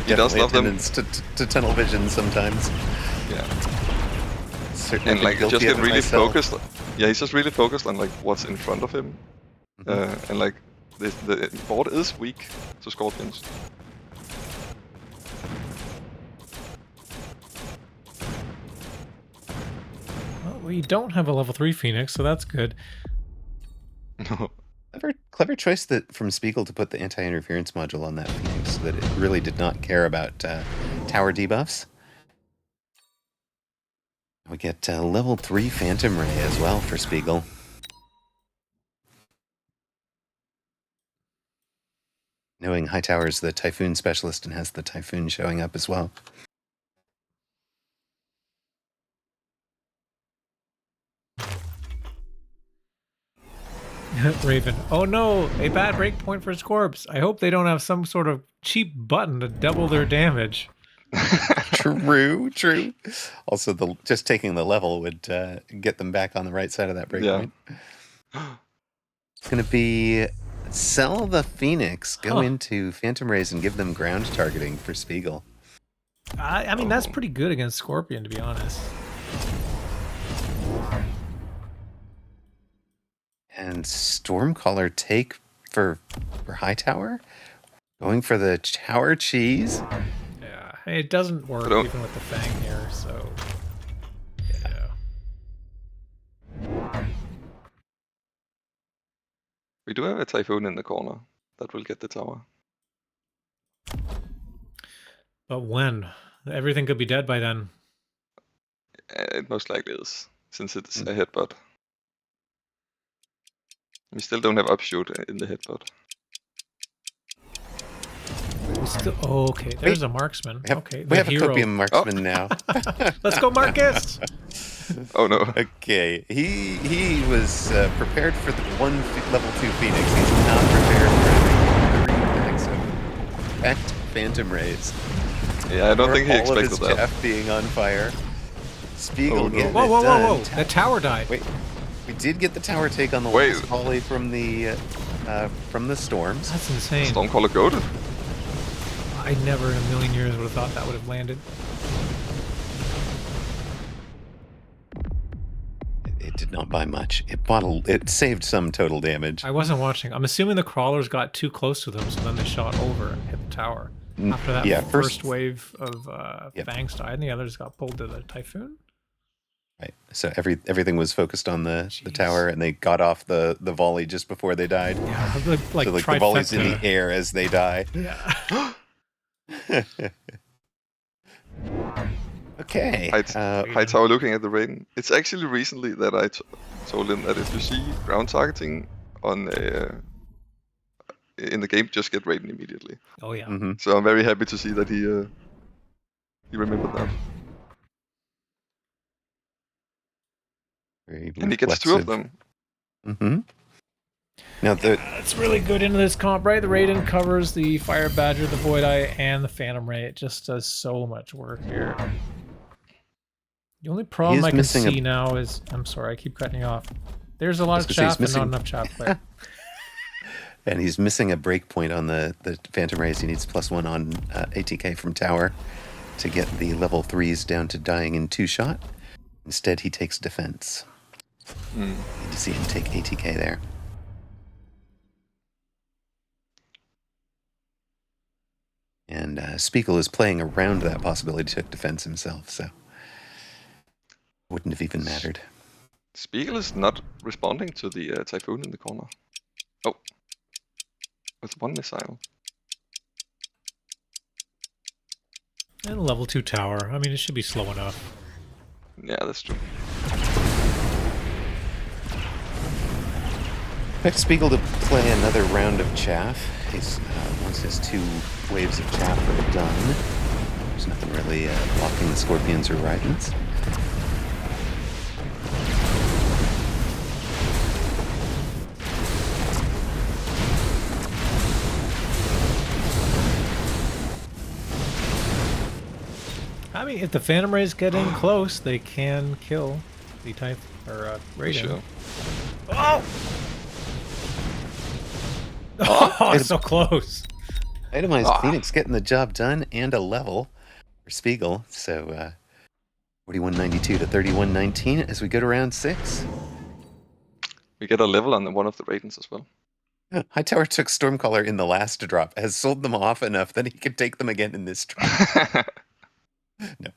he does love them. To tunnel vision sometimes. Yeah. Certainly And like just get really myself. focused. Yeah, he's just really focused on like what's in front of him. And like the board is weak to Scorpions. Well, we don't have a level 3 Phoenix, so that's good. No. Clever choice from Spiegel to put the anti-interference module on that Phoenix, so that it really did not care about tower debuffs. We get level 3 Phantom Ray as well for Spiegel. Knowing Hightower's the Typhoon specialist and has the Typhoon showing up as well. Raven. Oh no, a bad breakpoint for Scorps. I hope they don't have some sort of cheap button to double their damage. True. Also, just taking the level would get them back on the right side of that breakpoint. Yeah. It's going to be sell the Phoenix, go into Phantom Rays, and give them ground targeting for Spiegel. I mean, that's pretty good against Scorpion, to be honest. And Stormcaller take for Hightower, going for the Tower Cheese. Yeah, it doesn't work even with the Fang here, so yeah. We do have a Typhoon in the corner. That will get the tower. But when? Everything could be dead by then. It most likely is, since it's a headbutt. We still don't have upshoot in the headbutt. Okay, there's a marksman. We have a Copium marksman now. Let's go, Marcus! Oh no. Okay, he was prepared for the one level 2 Phoenix. He's not prepared for the expect Phantom Rays. Yeah, I don't think he All of expected his that. Jeff being on fire. Spiegel Oh, no. getting Whoa, it whoa, done. whoa, whoa! The tower died. Wait, we did get the tower take on the Wait. last volley from the storms. That's insane. Stormcaller goaded. I never in a million years would have thought that would have landed. It did not buy much. It saved some total damage. I wasn't watching. I'm assuming the crawlers got too close to them, so then they shot over and hit the tower. After that Yeah, first wave of Yep. Fangs died, and the others got pulled to the Typhoon. Right. So everything was focused on the Jeez. tower, and they got off the volley just before they died. Yeah, like So the volley's in the trifecta. air as they die. Yeah. Okay. Hightower looking at the rating. It's actually recently that I told him that if you see ground targeting on in the game, just get rating immediately. Oh yeah. hmm So I'm very happy to see that he remembered that. Very And he gets 2 of them. Mm-hmm. Now It's really good into this comp, right? The Raiden covers the Fire Badger, the Void Eye, and the Phantom Ray. It just does so much work here. The only problem is I can missing a- see now is, I'm sorry, I keep cutting you off. There's a lot of was gonna say he's chaff and not missing- enough chaff player. and he's missing a breakpoint on the Phantom Rays. He needs +1 on ATK from tower to get the level 3s down to dying in 2 shot. Instead, he takes defense. Need to see him take ATK there. And Spiegel is playing around that possibility to take defense himself, so wouldn't have even mattered. Spiegel is not responding to the Typhoon in the corner. Oh. With 1 missile. And a level 2 tower. I mean, it should be slow enough. Yeah, that's true. Expect Spiegel to play another round of chaff. He's once his 2 waves of chaff are done. There's nothing really blocking the Scorpions or Raidens. I mean, if the Phantom Rays get in close, they can kill the Raiden. Sure. Oh! Oh, it's so close. Itemized Phoenix getting the job done and a level for Spiegel. So 4192 to 3119 as we go to round 6. We get a level on one of the Raidens as well. Hightower took Stormcaller in the last drop, has sold them off enough that he can take them again in this drop. No,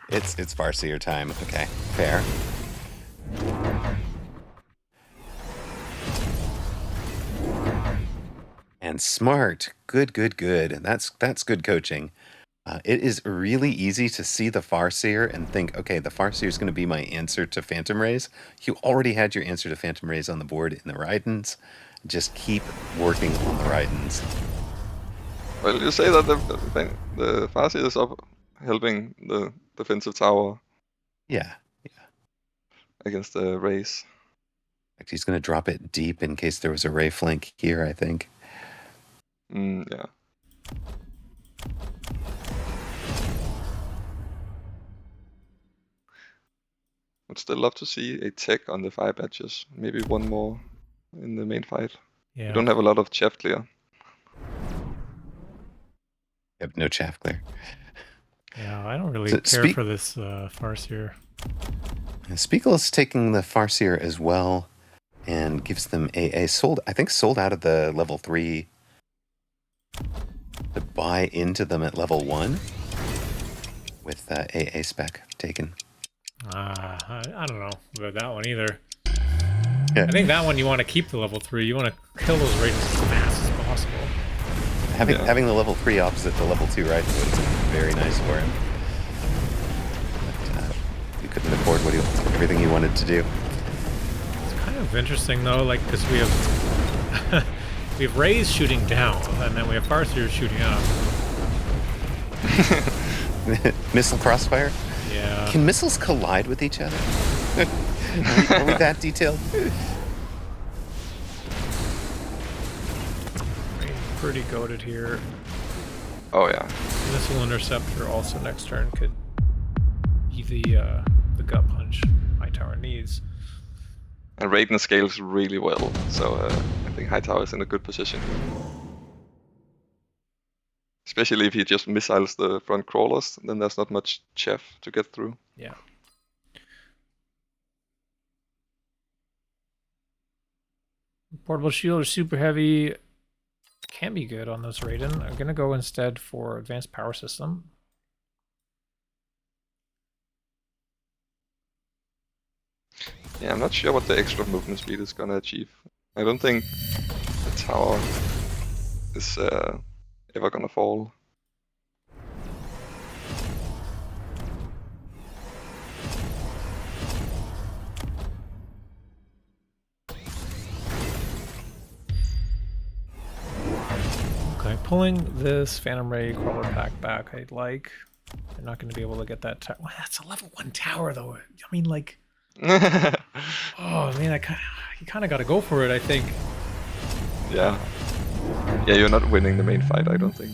it's Farseer time. Okay, fair. And smart, good. That's good coaching. It is really easy to see the Farseer and think, okay, the Farseer is going to be my answer to Phantom Rays. You already had your answer to Phantom Rays on the board in the Raidens. Just keep working on the Raidens. Well, you say that the Farseer is up helping the defensive tower Yeah. against the Rays. In fact, he's going to drop it deep in case there was a Ray flank here, I think. Yeah. Would still love to see a tech on the fire badges. Maybe 1 more in the main fight. Yeah. We don't have a lot of chaff clear. Yep, no chaff clear. Yeah, I don't really So care for this Farseer. Spiegel is taking the Farseer as well and gives them a sold out of the level 3 to buy into them at level 1 with AA spec taken. I don't know about that one either. Yeah. I think that one you want to keep the level 3. You want to kill those Raidens as fast as possible. Having the level 3 opposite the level 2 right was very nice for him. But he couldn't afford everything he wanted to do. It's kind of interesting though, like because we have we have Rays shooting down, and then we have Farseer shooting up. Missile crossfire? Yeah. Can missiles collide with each other? Are we that detailed? Pretty goated here. Oh yeah. Missile Interceptor also next turn could be the gut punch Hightower needs. And Raiden scales really well, so I think Hightower is in a good position. Especially if he just missiles the front crawlers, then there's not much chef to get through. Yeah. Portable shield or super heavy can be good on those Raiden. I'm gonna go instead for advanced power system. Yeah, I'm not sure what the extra movement speed is gonna achieve. I don't think the tower is ever gonna fall. Okay, pulling this Phantom Ray Crawler pack back, I'd like. They're not going to be able to get that tower. Well, that's a level 1 tower, though. I mean, like... oh, man, you kind of got to go for it, I think. Yeah. Yeah, you're not winning the main fight, I don't think.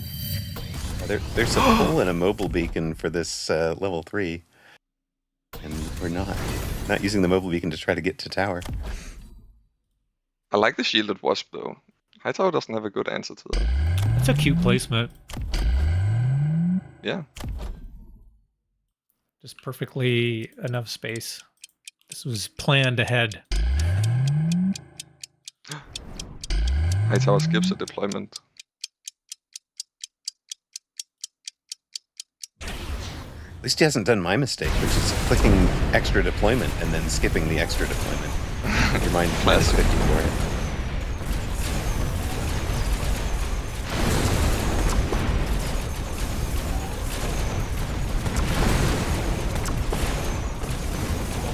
There's a pull and a mobile beacon for this level 3. And we're not using the mobile beacon to try to get to tower. I like the shielded wasp, though. Hightower doesn't have a good answer to that. That's a cute placement. Yeah. Just perfectly enough space. This was planned ahead. Hightower skips a deployment. At least he hasn't done my mistake, which is clicking extra deployment and then skipping the extra deployment. Your mind minus 50 for it.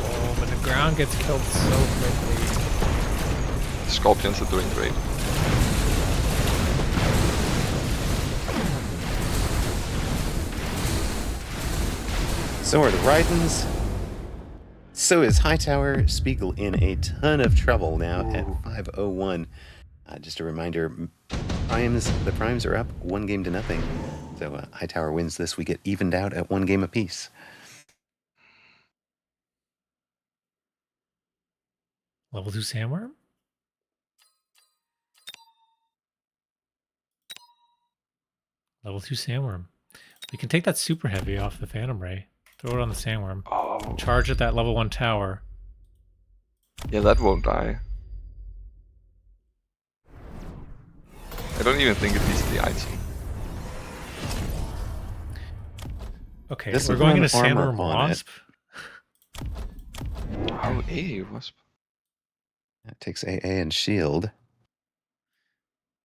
Oh, but the ground gets killed so quickly. Scorpions are doing great. So are the Raidens. So is Hightower. Spiegel in a ton of trouble now at 501. Just a reminder, the primes are up 1 game to nothing. So Hightower wins this. We get evened out at 1 game apiece. Level 2 Sandworm? Level 2 Sandworm. We can take that super heavy off the Phantom Ray. Throw it on the Sandworm. Oh. Charge at that level 1 tower. Yeah, that won't die. I don't even think it needs the item. Okay, This we're is going one into armor Sandworm on Wasp. Oh, AA wasp. That takes AA and shield.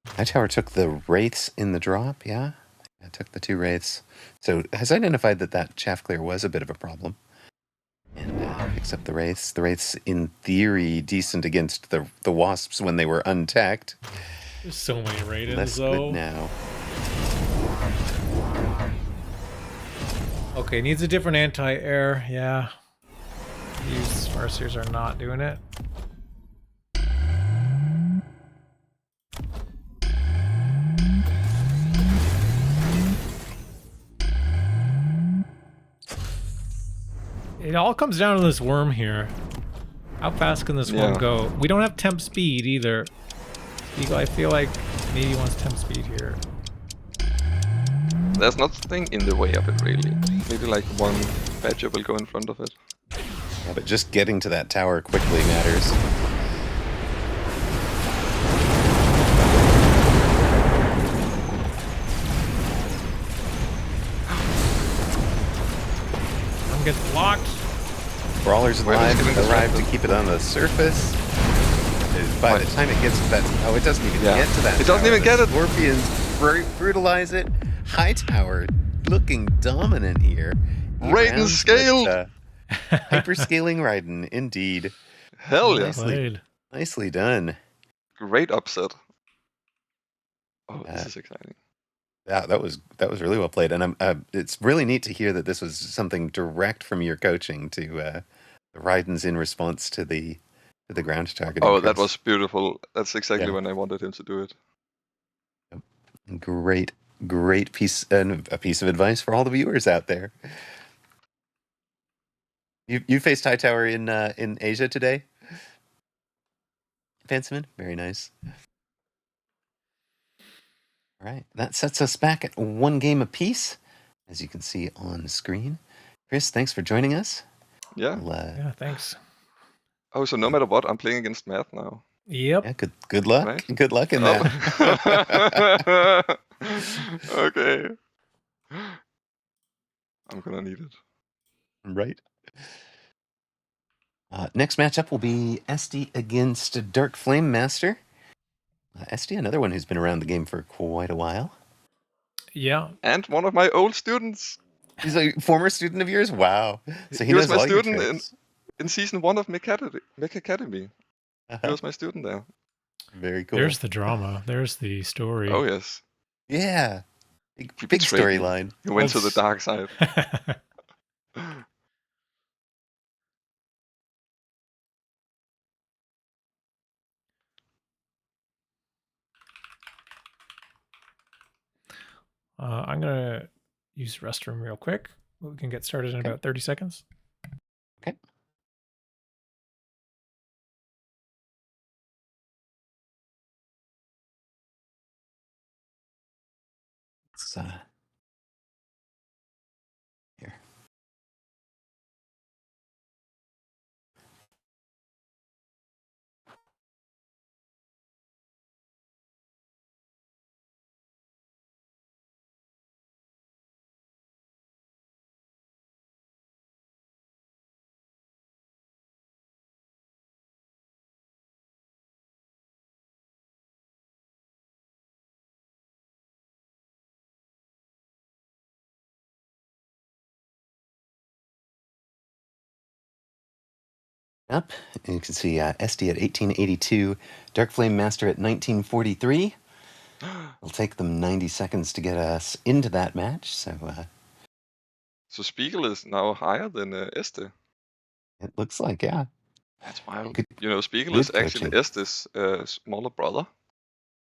Hightower took the Wraiths in the drop, yeah? I took the 2 Wraiths. So has identified that chaff clear was a bit of a problem. And picks up the Wraiths. The Wraiths, in theory, decent against the Wasps when they were untacked. There's so many Raidens, Less though. good now. Okay, needs a different anti-air, yeah. These Merciers are not doing it. It all comes down to this worm here. How fast can this worm go? We don't have temp speed either. Spiegel, I feel like maybe he wants temp speed here. There's nothing in the way of it, really. Maybe like 1 badger will go in front of it. Yeah, but just getting to that tower quickly matters. Gets blocked. Brawler's alive, arrived to keep it on the surface. By the time it gets to that... Oh, it doesn't even get to that. It doesn't even get it. Scorpions brutalize it. Hightower looking dominant here. Raiden scaled! Hyperscaling Raiden, indeed. Hell yeah. Nicely done. Great upset. Oh, this is exciting. Yeah, that was really well played, and it's really neat to hear that this was something direct from your coaching to the Raidens in response to the ground target. Oh, that was beautiful. That's exactly when I wanted him to do it. Great great piece of advice for all the viewers out there. You faced Hightower in Asia today, Fansman? Very nice. All right, that sets us back at 1 game apiece, as you can see on the screen. Chris, thanks for joining us. Yeah. Yeah, thanks. Oh, so no matter what, I'm playing against Math now. Yep. Yeah, good luck. Right. Good luck in that. Okay. I'm gonna need it. Right. Next matchup will be Este against DarkFlameMaster. Este, another one who's been around the game for quite a while. Yeah. And one of my old students. He's a former student of yours? Wow. So he was knows my all your student tricks. in season 1 of Mechacademy. Uh-huh. He was my student there. Very cool. There's the drama. There's the story. Oh, yes. Yeah. Big betrayed me. storyline. He went to the dark side. I'm going to use the restroom real quick. We can get started in about 30 seconds. Okay. Let's, here. Up, and you can see Este at 1882, DarkFlameMaster at 1943. It'll take them 90 seconds to get us into that match, so So Spiegel is now higher than Este. it looks like, yeah. That's wild. Good- You know, Spiegel good is actually coaching. Este's smaller brother.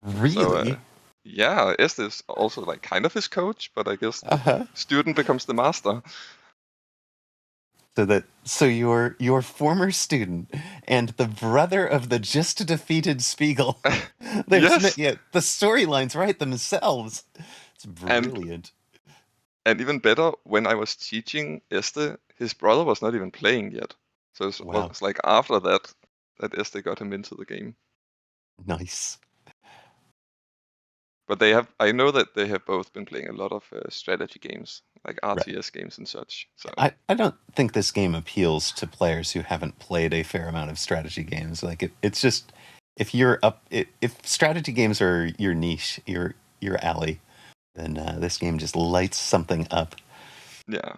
Really? So, yeah, Este is also like kind of his coach, but I guess Uh-huh. the student becomes the master. So your former student and the brother of the just defeated Spiegel. Yes. The storylines write themselves. It's brilliant. And even better, when I was teaching Este, his brother was not even playing yet. So it Wow. was like after that Este got him into the game. Nice. But I know that they have both been playing a lot of strategy games, like RTS games and such. So I don't think this game appeals to players who haven't played a fair amount of strategy games. Like it's just if strategy games are your niche, your alley, then this game just lights something up. yeah,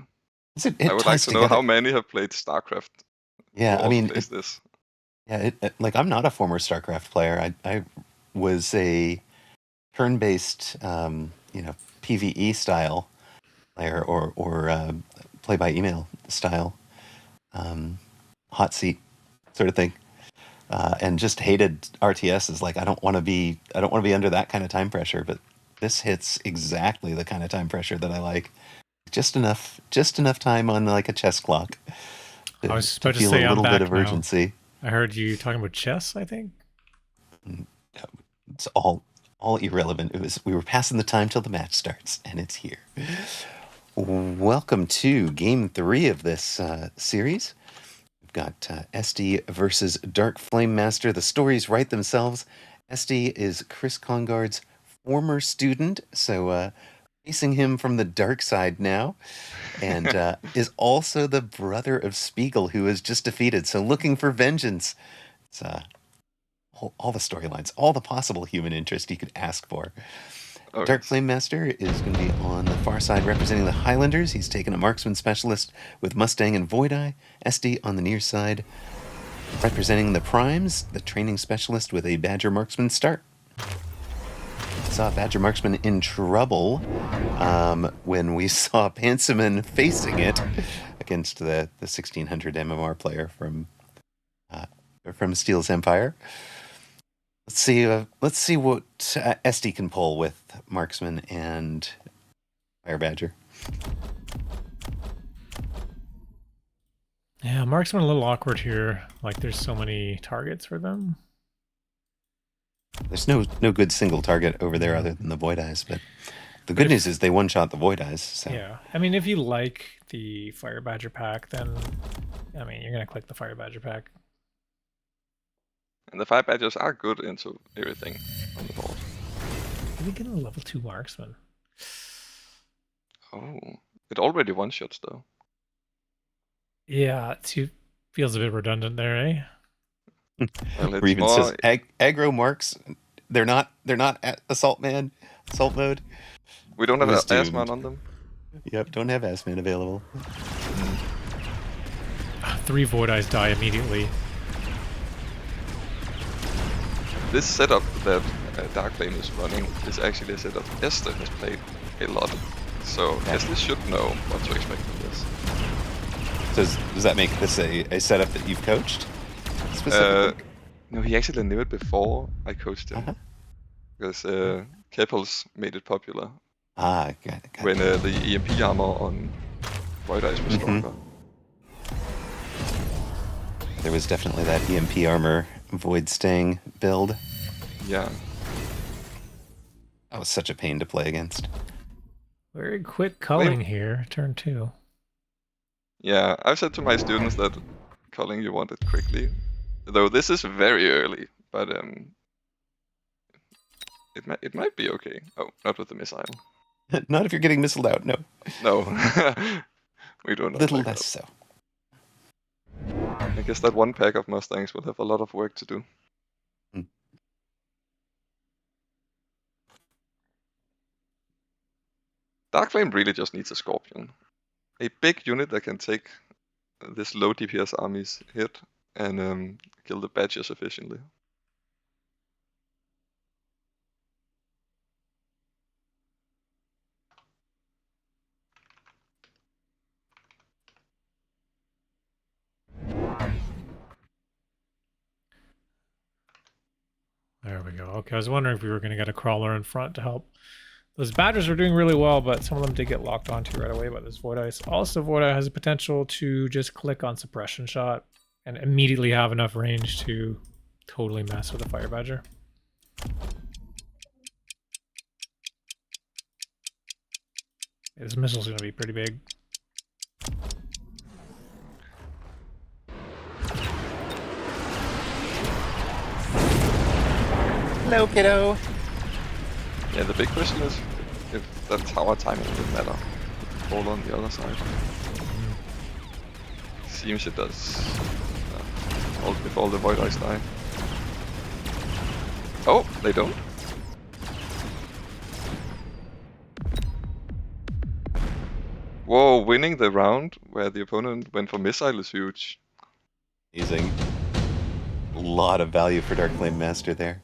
It I would like ties to know together- how many have played StarCraft. Yeah, who I also mean, plays this. yeah, like I'm not a former StarCraft player. I was a turn-based, PvE style player or play by email style, hot seat sort of thing, and just hated RTS. Like I don't want to be under that kind of time pressure. But this hits exactly the kind of time pressure that I like. Just enough time on like a chess clock. I was about to feel say, a I'm little bit back of now. urgency. I heard you talking about chess, I think. It's all irrelevant. We were passing the time till the match starts, and it's here. Welcome to Game 3 of this series. We've got Este versus DarkFlameMaster. The stories write themselves. Este is chriskonggaard's former student, so facing him from the dark side now, and is also the brother of Spiegel, who is just defeated, so looking for vengeance. It's all the storylines, all the possible human interest you could ask for. Oh, DarkFlameMaster is going to be on the far side representing the Highlanders. He's taken a marksman specialist with Mustang and Void Eye. Este on the near side representing the Primes, the training specialist with a Badger marksman start. Saw Badger marksman in trouble when we saw Pansaman facing it against the 1600 MMR player from Steel's Empire. Let's see what Este can pull with Marksman and Fire Badger. Yeah, Marksman a little awkward here. Like, there's so many targets for them. There's no good single target over there other than the Void Eyes, but the good news is they one-shot the Void Eyes. So. Yeah, I mean, if you like the Fire Badger pack, then, I mean, you're going to click the Fire Badger pack. And the Fire Badgers are good into everything on the board. Are we getting a level 2 Marksman? Oh, it already one-shots though. Yeah, it feels a bit redundant there, eh? Well, it's Reven more... says aggro marks. They're not at assault mode. We don't have It was Asman on them. Yep, don't have Asman available. 3 Void Eyes die immediately. This setup that DarkFlame is running is actually a setup Este has played a lot. So Este should know what to expect from this. Does that make this a setup that you've coached? Specifically? No, he actually knew it before I coached him. Uh-huh. Because Keppels made it popular. Got it. When the EMP armor on Void Eyes was stronger. There was definitely that EMP armor Void Sting build. Yeah. That was such a pain to play against. Very quick culling here, turn 2. Yeah, I've said to my students that culling you want it quickly. Though this is very early, but it might be okay. Oh, not with the missile. Not if you're getting missiled out, no. No. We don't A little like less that. so. I guess that one pack of Mustangs will have a lot of work to do. DarkFlame really just needs a Scorpion. A big unit that can take this low DPS army's hit and kill the badges efficiently. There we go. Okay, I was wondering if we were going to get a crawler in front to help. Those Badgers were doing really well, but some of them did get locked onto right away by this Void Ice. Also, Void Eye has the potential to just click on Suppression Shot and immediately have enough range to totally mess with the Fire Badger. This missile's going to be pretty big. Hello, kiddo. Yeah, the big question is if that tower timing will matter. Fall on the other side. Seems it does. If all the Void Eyes die. Oh, they don't. Whoa, winning the round where the opponent went for missile is huge. Amazing. A lot of value for DarkFlameMaster there.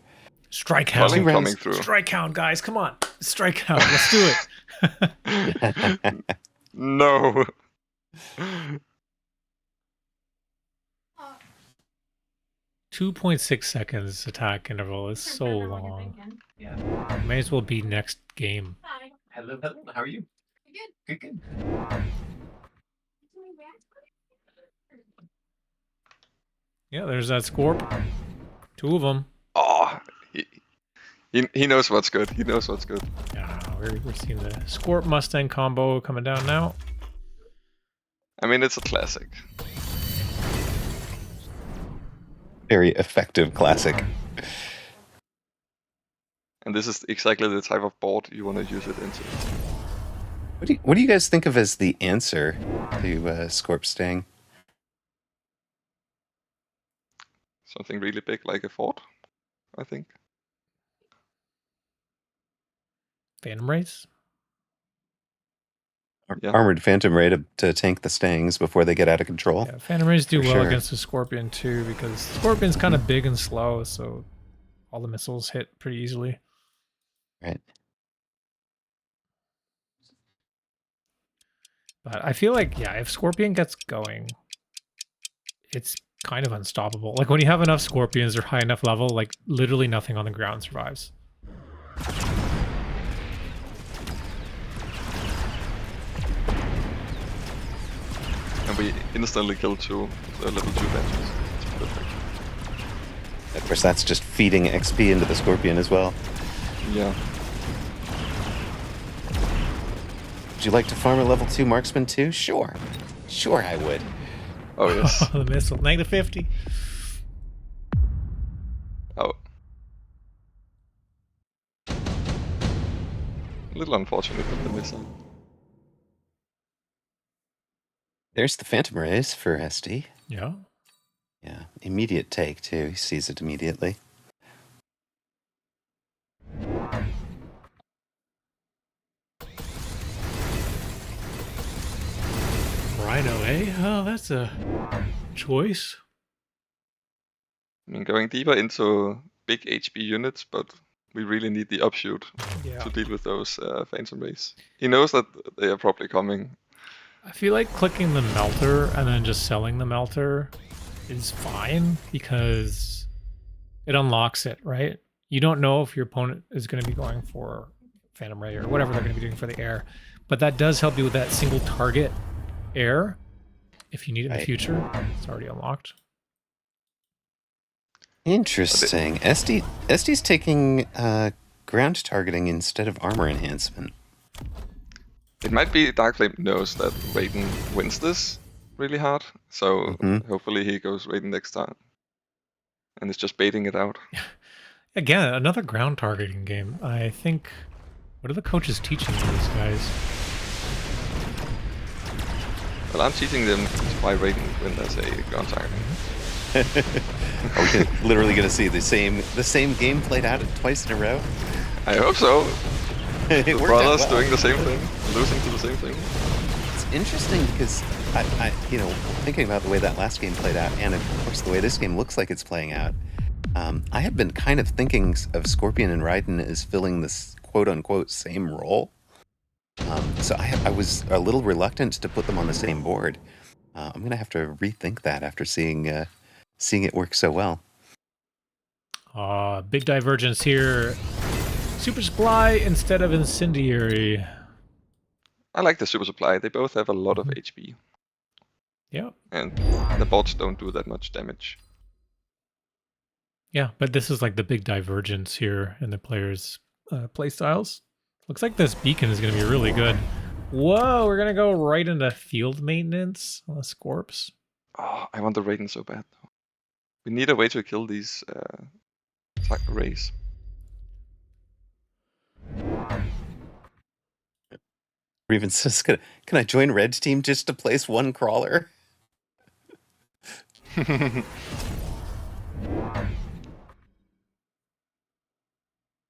Strike Hound. Coming through. Strike Hound, guys. Come on. Strike Hound. Let's do it. No. 2.6 seconds attack interval is so long. May as well be next game. Hello. How are you? Good. Yeah, there's that Scorp. 2 of them. Oh, he knows what's good. He knows what's good. Yeah, we're seeing the Scorp Mustang combo coming down now. I mean, it's a classic. Very effective classic. And this is exactly the type of board you want to use it into. What do you guys think of as the answer to Scorp Sting? Something really big like a fort, I think. Phantom Race? Yeah. Armored Phantom Ray to tank the Stings before they get out of control. Yeah, Phantom Rays do For well sure. against the Scorpion too, because Scorpion's kind of big and slow, so all the missiles hit pretty easily. Right. But I feel like, yeah, if Scorpion gets going, it's kind of unstoppable. Like when you have enough scorpions or high enough level, like literally nothing on the ground survives. And we instantly kill two level 2 badges. It's perfect. Of course, that's just feeding XP into the scorpion as well. Yeah. Would you like to farm a level 2 marksman too? Sure. Sure I would. Oh yes. The missile. -50. Oh. A little unfortunate with the missile. There's the Phantom Rays for Este. Yeah. Yeah, immediate take too. He sees it immediately. Rhino, eh? Oh, that's a choice. I mean, going deeper into big HP units, but we really need the upshoot to deal with those Phantom Rays. He knows that they are probably coming. I feel like clicking the melter and then just selling the melter is fine because it unlocks it, right? You don't know if your opponent is going to be going for Phantom Ray or whatever they're going to be doing for the air, but that does help you with that single target air. If you need it in the future, it's already unlocked. Interesting. Este's taking ground targeting instead of armor enhancement. It might be DarkFlame knows that Raiden wins this really hard, so hopefully he goes Raiden next time. And it's just baiting it out. Again, another ground targeting game. I think, what are the coaches teaching these guys? Well, I'm teaching them why Raiden win as a ground targeting. Are we literally going to see the same game played out twice in a row? I hope so. It The worked brothers out well. doing the same thing, losing to the same thing. It's interesting because I thinking about the way that last game played out, and of course the way this game looks like it's playing out, I had been kind of thinking of Scorpion and Raiden as filling this quote-unquote same role. So I was a little reluctant to put them on the same board. I'm going to have to rethink that after seeing it work so well. Big divergence here. Super Supply instead of Incendiary. I like the Super Supply. They both have a lot of HP. Yeah. And the bots don't do that much damage. Yeah, but this is like the big divergence here in the players' playstyles. Looks like this beacon is going to be really good. Whoa, we're going to go right into field maintenance on the Scorps. Oh, I want the Raiden so bad. We need a way to kill these rays. Raven says, "Can I join Red Team just to place one crawler?"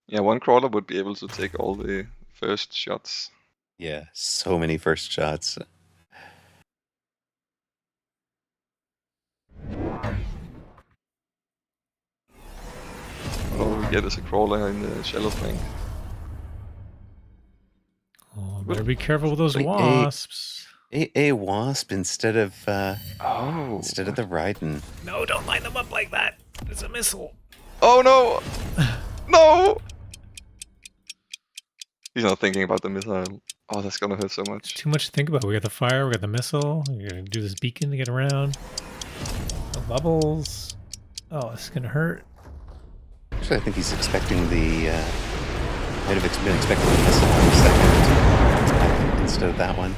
Yeah, one crawler would be able to take all the first shots. Yeah, so many first shots. All we get is a crawler in the shallow flank. Oh, better be careful with those Like wasps. A wasp instead of Oh. the Raiden. No, don't line them up like that. It's a missile. Oh no! No! He's not thinking about the missile. Oh, that's gonna hurt so much. Too much to think about. We got the fire, we got the missile. We're going to do this beacon to get around. The bubbles. Oh, it's going to hurt. Actually, I think he's expecting the might have been expecting the missile in the second instead of that one.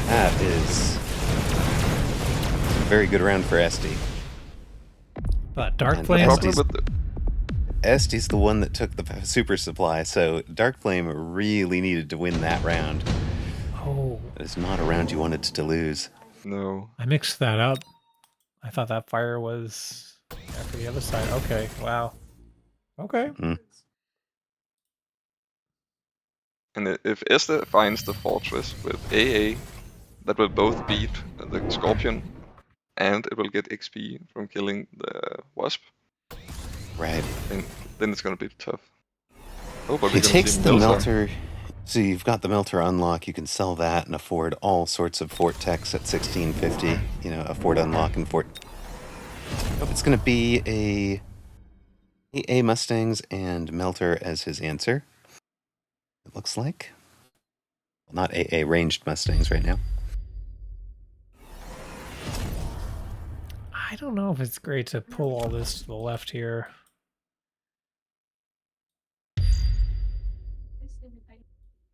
That is a very good round for Este. Dark And Flame. Problem with the Este's the one that took the super supply, so Dark Flame really needed to win that round. Oh, It's not a round you wanted to lose. no. I mixed that up. I thought that fire was for the other side. Okay, wow. Okay. And if Este finds the fortress with AA, that will both beat the Scorpion, and it will get XP from killing the Wasp, Right. then it's gonna be tough. Oh, but He we're gonna takes see the melter. So you've got the melter unlock. You can sell that and afford all sorts of fort techs at 1650. You know, a fort unlock and fort. Oh, it's going to be a AA Mustangs and melter as his answer. It looks like. Well, not AA ranged Mustangs right now. I don't know if it's great to pull all this to the left here.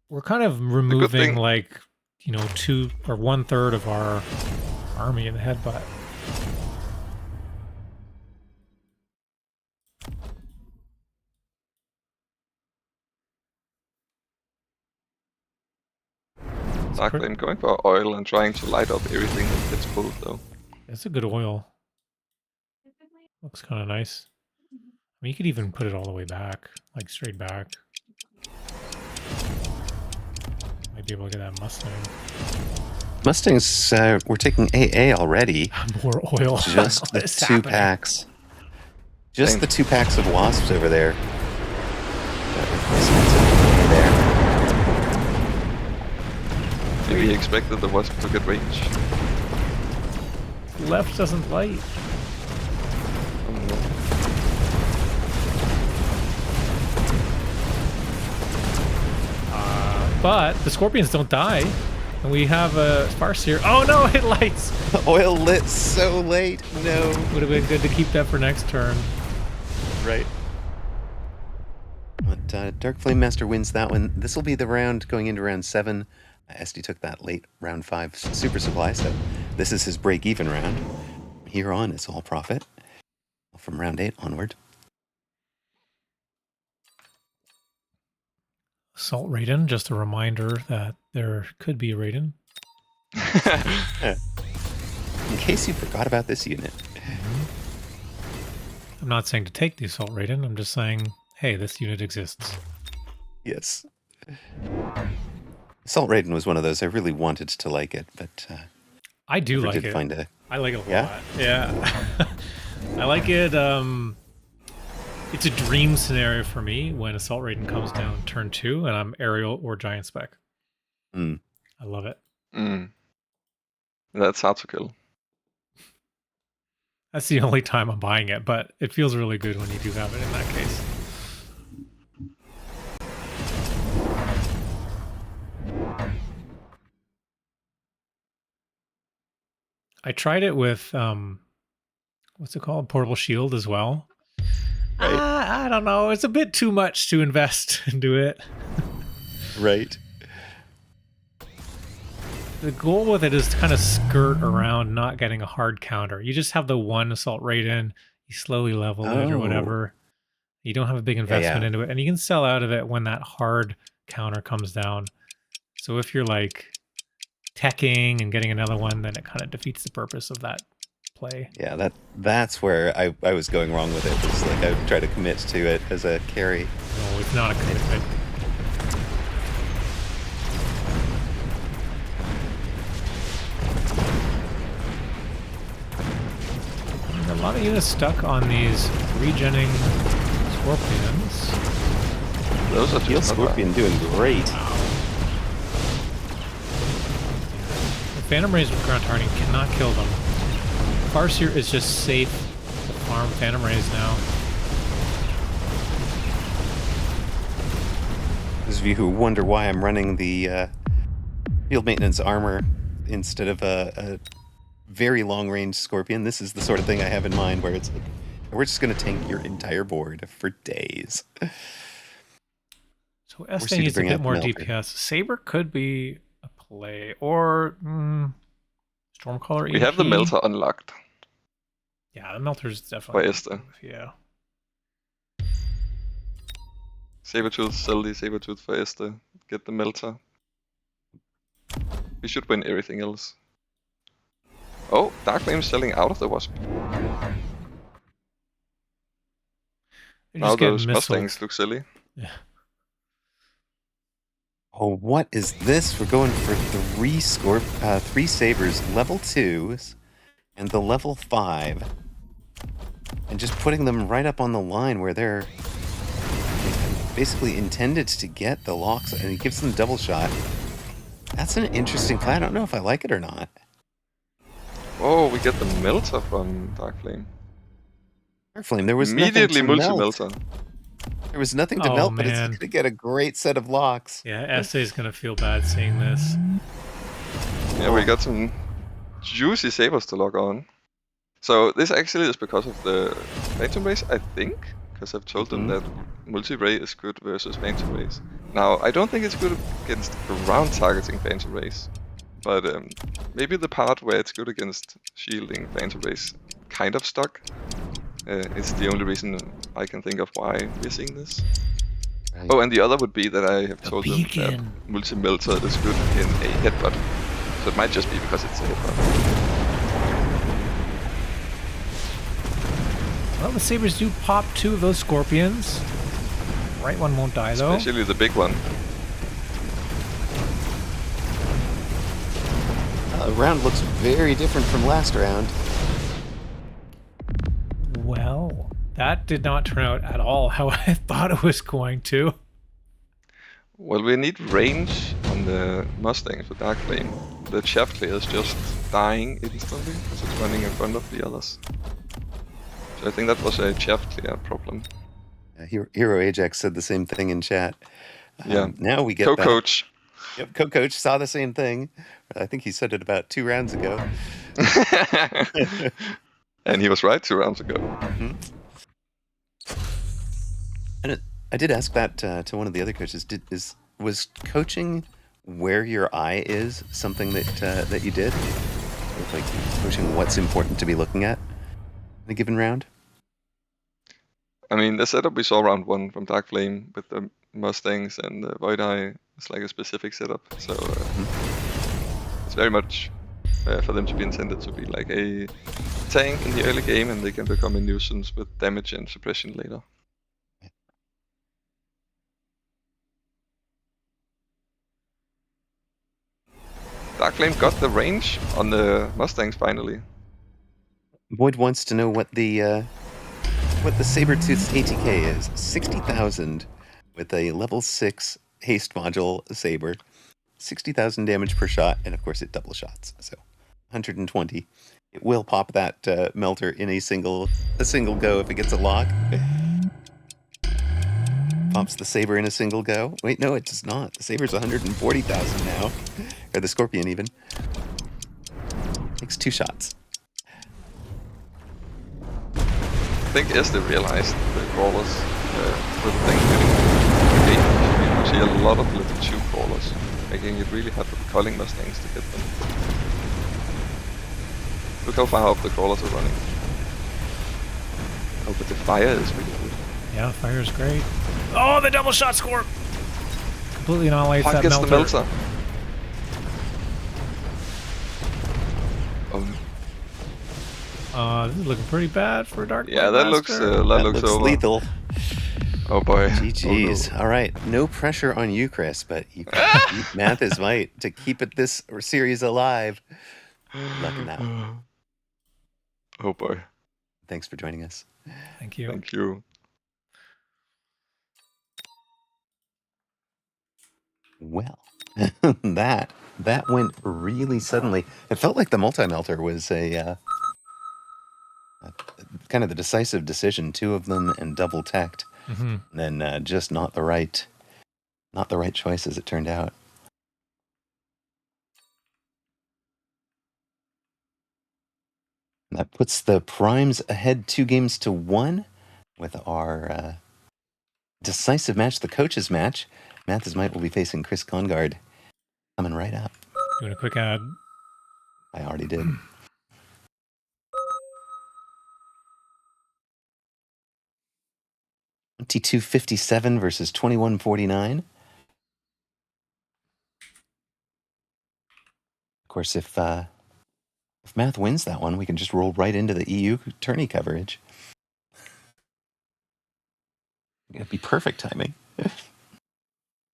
We're kind of removing, like, you know, 2 or 1/3 of our army in the headbutt. DarkFlame going for oil and trying to light up everything that gets pulled, though. That's a good oil. Looks kind of nice. I mean, you could even put it all the way back, like straight back. Might be able to get that Mustang. Mustangs, we're taking AA already. More oil. Just the 2 packs. Just the 2 packs of wasps over there. There. Maybe he expected the wasp to get range. Left doesn't light. Oh, no. But the scorpions don't die. And we have a Farseer. Oh no, it lights! Oil lit so late. No. Would have been good to keep that for next turn. Right. But DarkFlameMaster wins that one. This will be the round going into round 7. Este took that late round 5 super supply, so this is his break-even round. Here on, it's all profit. From round 8 onward. Assault Raiden, just a reminder that there could be a Raiden. In case you forgot about this unit. I'm not saying to take the Assault Raiden, I'm just saying, hey, this unit exists. Yes. Assault Raiden was one of those. I really wanted to like it, but I do like did it. Find a... I like it a Yeah? lot. Yeah. I like it. It's a dream scenario for me when Assault Raiden comes down turn 2 and I'm aerial or giant spec. Mm. I love it. That's hard to kill. That's the only time I'm buying it, but it feels really good when you do have it in that case. I tried it with, what's it called? Portable Shield as well. Right. I don't know. It's a bit too much to invest into it. Right. The goal with it is to kind of skirt around not getting a hard counter. You just have the one Assault Raiden, you slowly level it or whatever. You don't have a big investment into it, and you can sell out of it when that hard counter comes down. So if you're like teching and getting another one, then it kind of defeats the purpose of that play. Yeah, that's where I was going wrong with it. It's like I would try to commit to it as a carry. No, it's not a commitment. A lot of units stuck on these regenning scorpions. Those are Heal just Scorpion doing great. The Phantom Rays with ground hardening cannot kill them. Farseer is just safe to farm Phantom Rays now. Those of you who wonder why I'm running the field maintenance armor instead of a very long range Scorpion, this is the sort of thing I have in mind where it's like, we're just going to tank your entire board for days. So Este needs a bit more DPS. Saber could be a play, or Stormcaller. We have the Melter unlocked. Yeah, the Melter's definitely. For Este. Yeah. Sabertooth, sell the Sabertooth for Este. Get the Melter. We should win everything else. Oh, DarkFlame's selling out of the Wasp. Now those Mustangs look silly. Yeah. Oh, what is this? We're going for 3 Sabers, level 2s, and the level 5. And just putting them right up on the line where they're basically intended to get the locks, and he gives them double shot. That's an interesting play. I don't know if I like it or not. Oh, we get the melter from DarkFlame. DarkFlame, there was Immediately nothing to melt. multi-melter. There was nothing to Oh, melt, but it's man. going to get a great set of locks. Yeah, Este's gonna feel bad seeing this. Yeah, we got some juicy sabers to lock on. So this actually is because of the Phantom Race, I think, because I've told them that multi-ray is good versus Phantom Race. Now, I don't think it's good against ground targeting Phantom Race, but maybe the part where it's good against shielding Phantom Race kind of stuck. It's the only reason I can think of why we're seeing this. Right. Oh, and the other would be that I have The told them that beacon. multi-melter is good in a headbutt. So it might just be because it's a headbutt. Well, the sabers do pop 2 of those scorpions. Right one won't die though. Especially the big one. Round looks very different from last round. Well, that did not turn out at all how I thought it was going to. Well, we need range on the Mustangs with DarkFlame. The chaff clear is just dying instantly because it's running in front of the others. So I think that was a chaff clear problem. Hero Ajax said the same thing in chat. Yeah. Now we get Co-coach. Yep, Co-coach saw the same thing. I think he said it about 2 rounds ago. And he was right 2 rounds ago. And I did ask that to one of the other coaches. Was coaching where your eye is something that you did? With, like, coaching what's important to be looking at in a given round? I mean, the setup we saw round 1 from DarkFlame with the Mustangs and the Void Eye is like a specific setup. So it's very much for them to be intended to be like a tank in the early game, and they can become a nuisance with damage and suppression later. DarkFlame got the range on the Mustangs finally. Boyd wants to know what the Sabertooth's ATK is. 60,000 with a level 6 haste module saber. 60,000 damage per shot, and of course it double shots. So 120. It will pop that melter in a single go if it gets a lock. Pops the saber in a single go. Wait, no, it does not. The saber's 140,000 now. Or the scorpion even. Takes 2 shots. I think Este realized the crawlers with Thanksgiving. You see a lot of level 2 crawlers, making it really hard for the Culling Mustangs to get them. Look how far up the crawlers are running. Oh, but the fire is really good. Yeah, fire is great. Oh, the double shot score! Completely annihilates Puck that gets melter. the melter. This is looking pretty bad for DarkFlameMaster. Yeah, that looks over. Lethal. Oh boy. GG's. Oh, no. All right. No pressure on you, Chris, but you can beat MathIsMight to keep this series alive. Luck in that one. Oh boy. Thanks for joining us. Thank you. Thank you. Well, that went really suddenly. It felt like the multi-melter was a kind of the decisive decision. 2 of them and double teched. And then just not the right choice as it turned out. And that puts the primes ahead 2 games to 1 with our decisive match, the coaches match. MathIsMight will be facing chriskonggaard coming right up. Doing a quick ad. I already did. $22.57 versus $21.49. Of course, if Math wins that one, we can just roll right into the EU tourney coverage. It'd be perfect timing.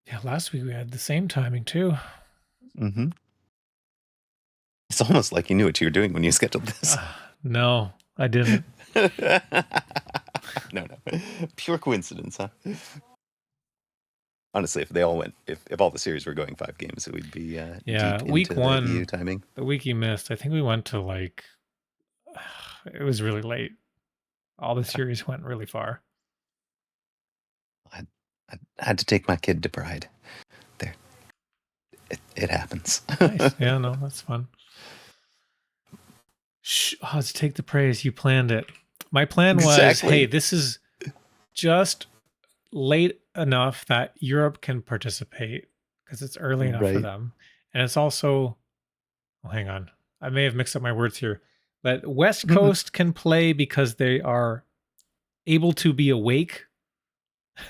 Yeah, last week we had the same timing too. Mm-hmm. It's almost like you knew what you were doing when you scheduled this. No, I didn't. No. Pure coincidence, huh? Honestly, if they all went, if all the series were going 5 games, it would be Yeah, deep week into one, the EU timing. the week you missed, I think we went to like, it was really late. All the series went really far. I had to take my kid to Pride. There, it happens. Nice. Yeah, no, that's fun. Shh, oh, let's take the praise. You planned it. My plan was, Exactly. hey, this is just late enough that Europe can participate because it's early enough for Right. them. And it's also, oh, hang on. I may have mixed up my words here. But West Coast can play because they are able to be awake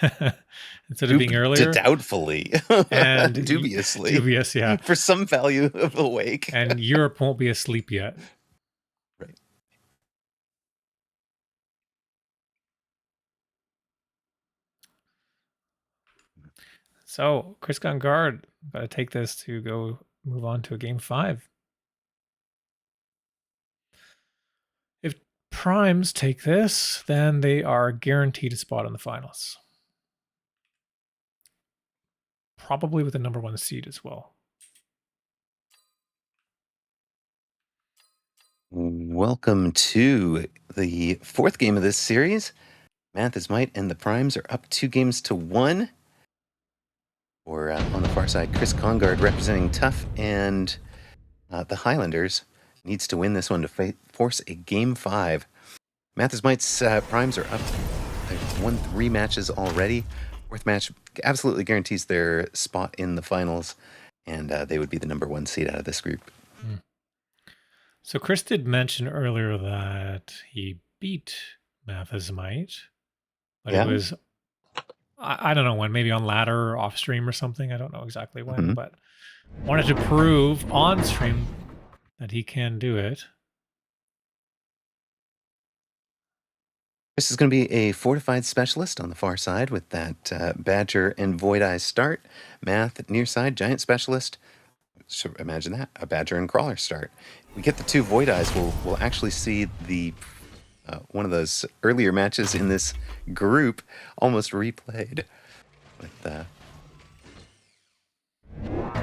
instead of being earlier. Doubtfully. And Dubiously. Dubious, yeah. For some value of awake. And Europe won't be asleep yet. Right. So, chriskonggaard, got to take this to go move on to a game 5. If primes take this, then they are guaranteed a spot in the finals. Probably with the number 1 seed as well. Welcome to the 4th game of this series. MathIsMight and the Primes are up 2-1. Or on the far side, chriskonggaard representing Tough and the Highlanders needs to win this one to force a game 5. MathIsMight's Primes are up. They've won 3 matches already. 4th match absolutely guarantees their spot in the finals, and they would be the number 1 seed out of this group. So Chris did mention earlier that he beat MathIsMight, but Yeah. it was, I don't know when, maybe on ladder or off stream or something. I don't know exactly when, but wanted to prove on stream that he can do it. This is going to be a fortified specialist on the far side with that Badger and Void Eyes start. Math near side, giant specialist. So imagine that, a Badger and Crawler start. We get the 2 Void Eyes, we'll actually see the one of those earlier matches in this group almost replayed with the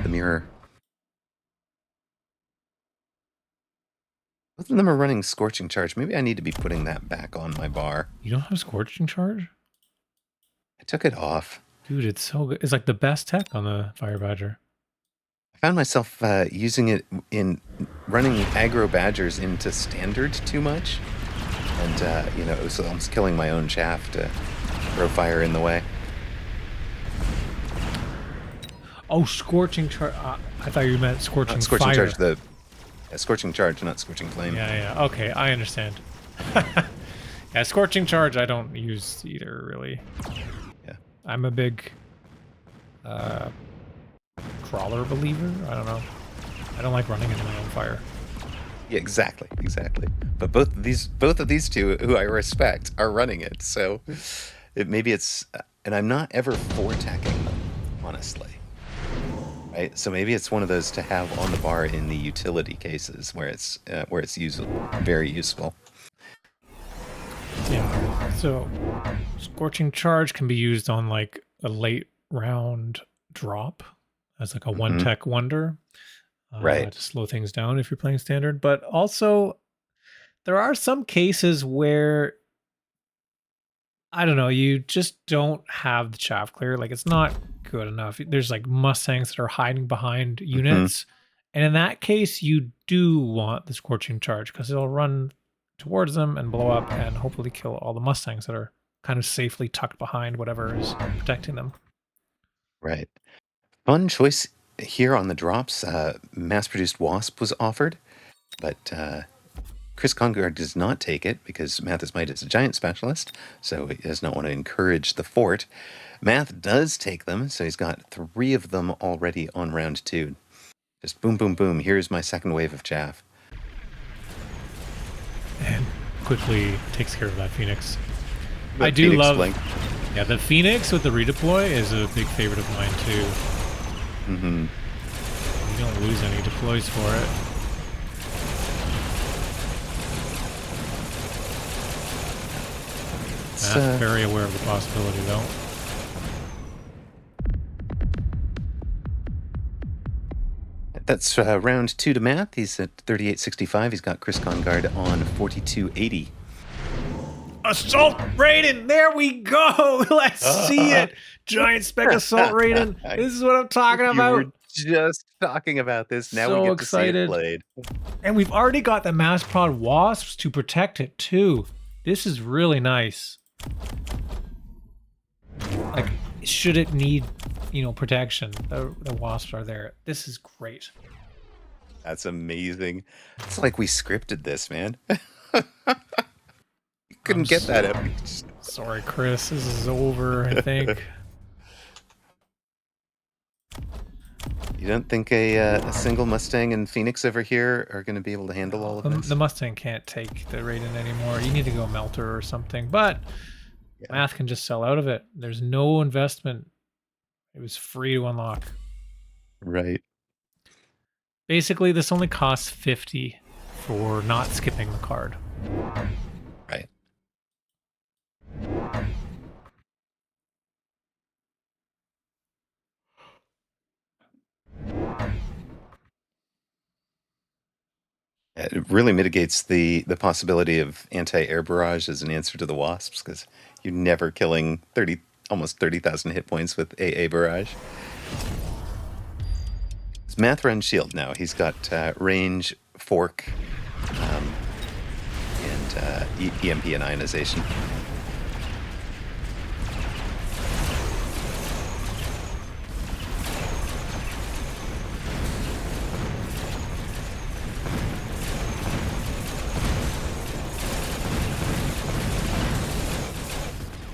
mirror. Both of them are running Scorching Charge. Maybe I need to be putting that back on my bar. You don't have Scorching Charge? I took it off. Dude, it's so good. It's like the best tech on the Fire Badger. I found myself using it in running aggro Badgers into standard too much. And, it was almost killing my own chaff to throw fire in the way. Oh, Scorching Charge. I thought you meant Scorching Scorching Fire. Charge, Scorching Charge, not Scorching Flame. Yeah. Okay, I understand. Yeah, Scorching Charge I don't use either, really. Yeah. I'm a big crawler believer. I don't know. I don't like running into my own fire. Yeah, exactly. But both of these two, who I respect, are running it. So maybe it's, and I'm not ever for-tacking them, honestly. Right? So maybe it's one of those to have on the bar in the utility cases where it's very useful. Yeah. So Scorching Charge can be used on like a late round drop as like a one tech wonder. Right. To slow things down if you're playing standard. But also there are some cases where, I don't know, you just don't have the chaff clear. Like it's not good enough. There's like Mustangs that are hiding behind units. And in that case, you do want the Scorching Charge because it'll run towards them and blow up and hopefully kill all the Mustangs that are kind of safely tucked behind whatever is protecting them. Right. Fun choice here on the drops. Mass-produced Wasp was offered, but chriskonggaard does not take it because MathIsMight is a giant specialist, so he does not want to encourage the fort. Math does take them, so he's got 3 of them already on round 2. Just boom, boom, boom. Here's my second wave of chaff. And quickly takes care of that Phoenix. The I do Phoenix love... Blink. Yeah, the Phoenix with the redeploy is a big favorite of mine too. You don't lose any deploys for it. Math very aware of the possibility though. that's round 2 to Math. He's at 38.65. He's got chriskonggaard on 42.80. Assault Raiden! There we go! Let's see it! Giant Spec Assault Raiden! This is what I'm talking about! You were just talking about this. Now So we get to excited. see it played. And we've already got the mass prod wasps to protect it too. This is really nice. Like, should it need, protection, the wasps are there. This is great. That's amazing. It's like we scripted this, man. You couldn't get that up. Sorry, Chris. This is over, I think. You don't think a single Mustang and Phoenix over here are going to be able to handle all of this? The Mustang can't take the Raiden anymore. You need to go Melter or something. But Math can just sell out of it. There's no investment. It was free to unlock. Right. Basically, this only costs 50 for not skipping the card. Right. It really mitigates the possibility of anti-air barrage as an answer to the wasps, because you're never killing almost 30,000 hit points with AA barrage. It's Math run shield now. He's got range, fork, and EMP and ionization.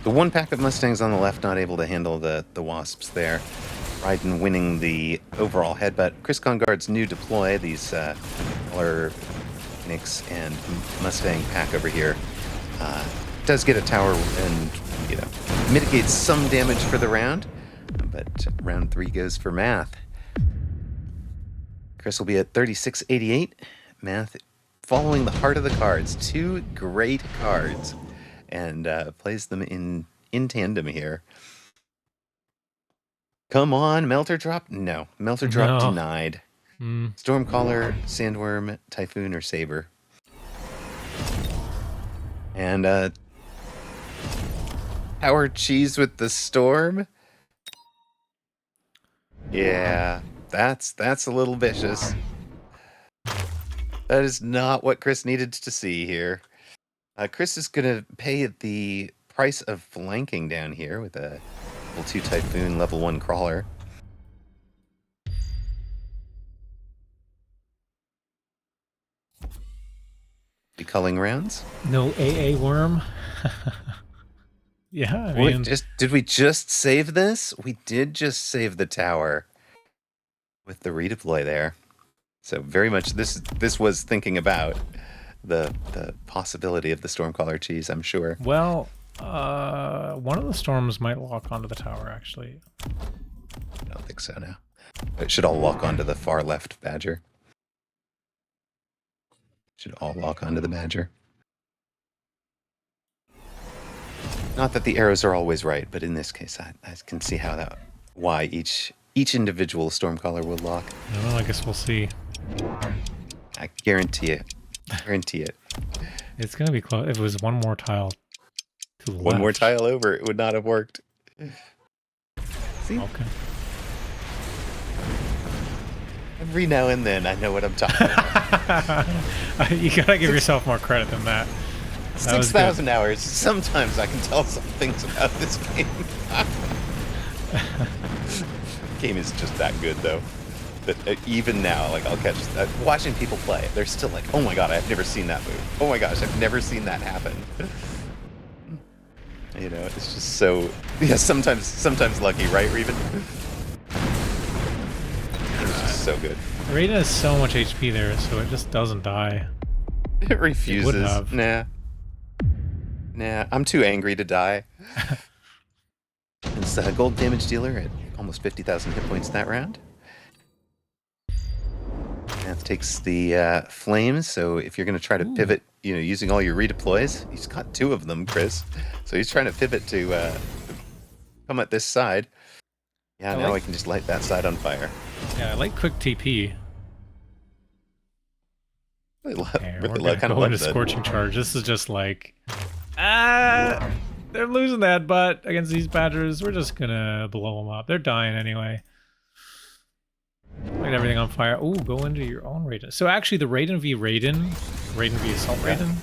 The one pack of Mustangs on the left not able to handle the wasps there. Raiden winning the overall headbutt. chriskonggaard's new deploy, these color Phoenix and Mustang pack over here, does get a tower and mitigates some damage for the round, but round 3 goes for Math. Chris will be at 36.88. Math following the heart of the cards. 2 great cards. And plays them in tandem here. Come on, Melter drop? No. Melter drop denied. Stormcaller, Sandworm, Typhoon, or Saber. And Power Cheese with the Storm? Yeah, that's a little vicious. That is not what Chris needed to see here. Chris is going to pay the price of flanking down here with a level 2 Typhoon, level 1 Crawler. The culling rounds? No AA worm. Yeah, I mean... Did we just save this? We did just save the tower with the redeploy there. So very much this was thinking about the possibility of the Stormcaller cheese, I'm sure. Well, one of the storms might lock onto the tower, actually. I don't think so now. It should all lock onto the far left Badger. Should all lock onto the Badger. Not that the arrows are always right, but in this case, I can see why each individual Stormcaller will lock. Well, I guess we'll see. I guarantee it. Guarantee it. It's gonna be close. If it was one more tile to the left. One more tile over, it would not have worked. See? Okay. Every now and then, I know what I'm talking about. You gotta give yourself more credit than that. 6,000 hours. Sometimes I can tell some things about this game. Game is just that good, though. That even now, like, I'll catch watching people play. They're still like, "Oh my god, I've never seen that move. Oh my gosh, I've never seen that happen." It's just so. Yeah, sometimes lucky, right, Reven? It's just so good. Raiden has so much HP there, so it just doesn't die. It refuses. It would have. Nah, I'm too angry to die. It's a gold damage dealer at almost 50,000 hit points that round. Math takes the flames, so if you're going to try to pivot, using all your redeploys, he's got 2 of them, Chris. So he's trying to pivot to come at this side. Yeah, now I can just light that side on fire. Yeah, I like quick TP. Really Okay, we're kind gonna of go love into that. Scorching Charge. This is just like, they're losing that butt against these Badgers. We're just gonna blow them up. They're dying anyway. Light everything on fire. Ooh, go into your own Raiden. So actually, the Raiden v Assault Raiden,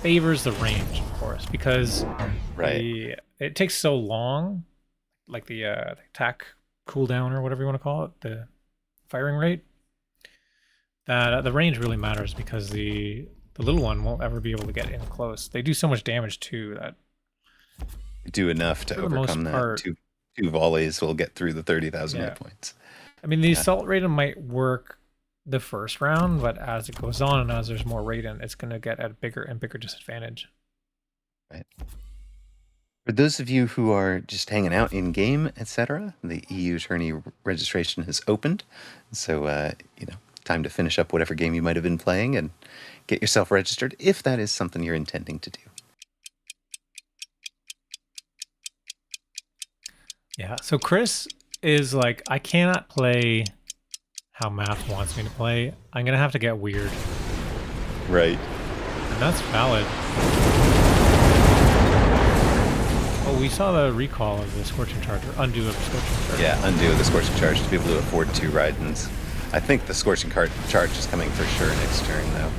favors the range, of course, because it takes so long, like the attack cooldown or whatever you want to call it, the firing rate, that the range really matters because the little one won't ever be able to get in close. They do so much damage too that do enough to overcome that. Two volleys will get through the 30,000 hit points. I mean, the Assault Raiden might work the first round, but as it goes on and as there's more Raiden, it's going to get at a bigger and bigger disadvantage. Right. For those of you who are just hanging out in game, etc., the EU tourney registration has opened. So, time to finish up whatever game you might have been playing and get yourself registered if that is something you're intending to do. Yeah, so Chris is like, I cannot play how Math wants me to play. I'm going to have to get weird. Right. And that's valid. Oh, we saw the recall of the Scorching Charge, or undo of the Scorching Charge. Yeah, undo of the Scorching Charge to be able to afford 2 Raidens. I think the Scorching Charge is coming for sure next turn, though.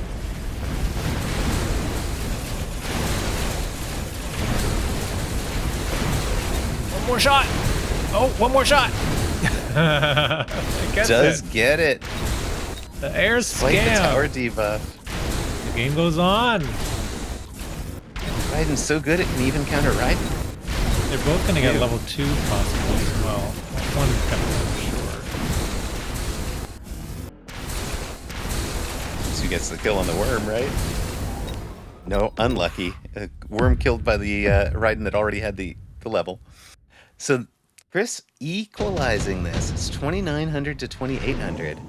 One more shot! Oh, one more shot! Get it. The air Despite the scam. tower debuff. The game goes on. Raiden's so good it can even counter Raiden. They're both going to get level 2 possibly as well. One's going to be sure. So he gets the kill on the worm, right? No, unlucky. Worm killed by the Raiden that already had the level. So Chris equalizing this. It's 2,900 to 2,800.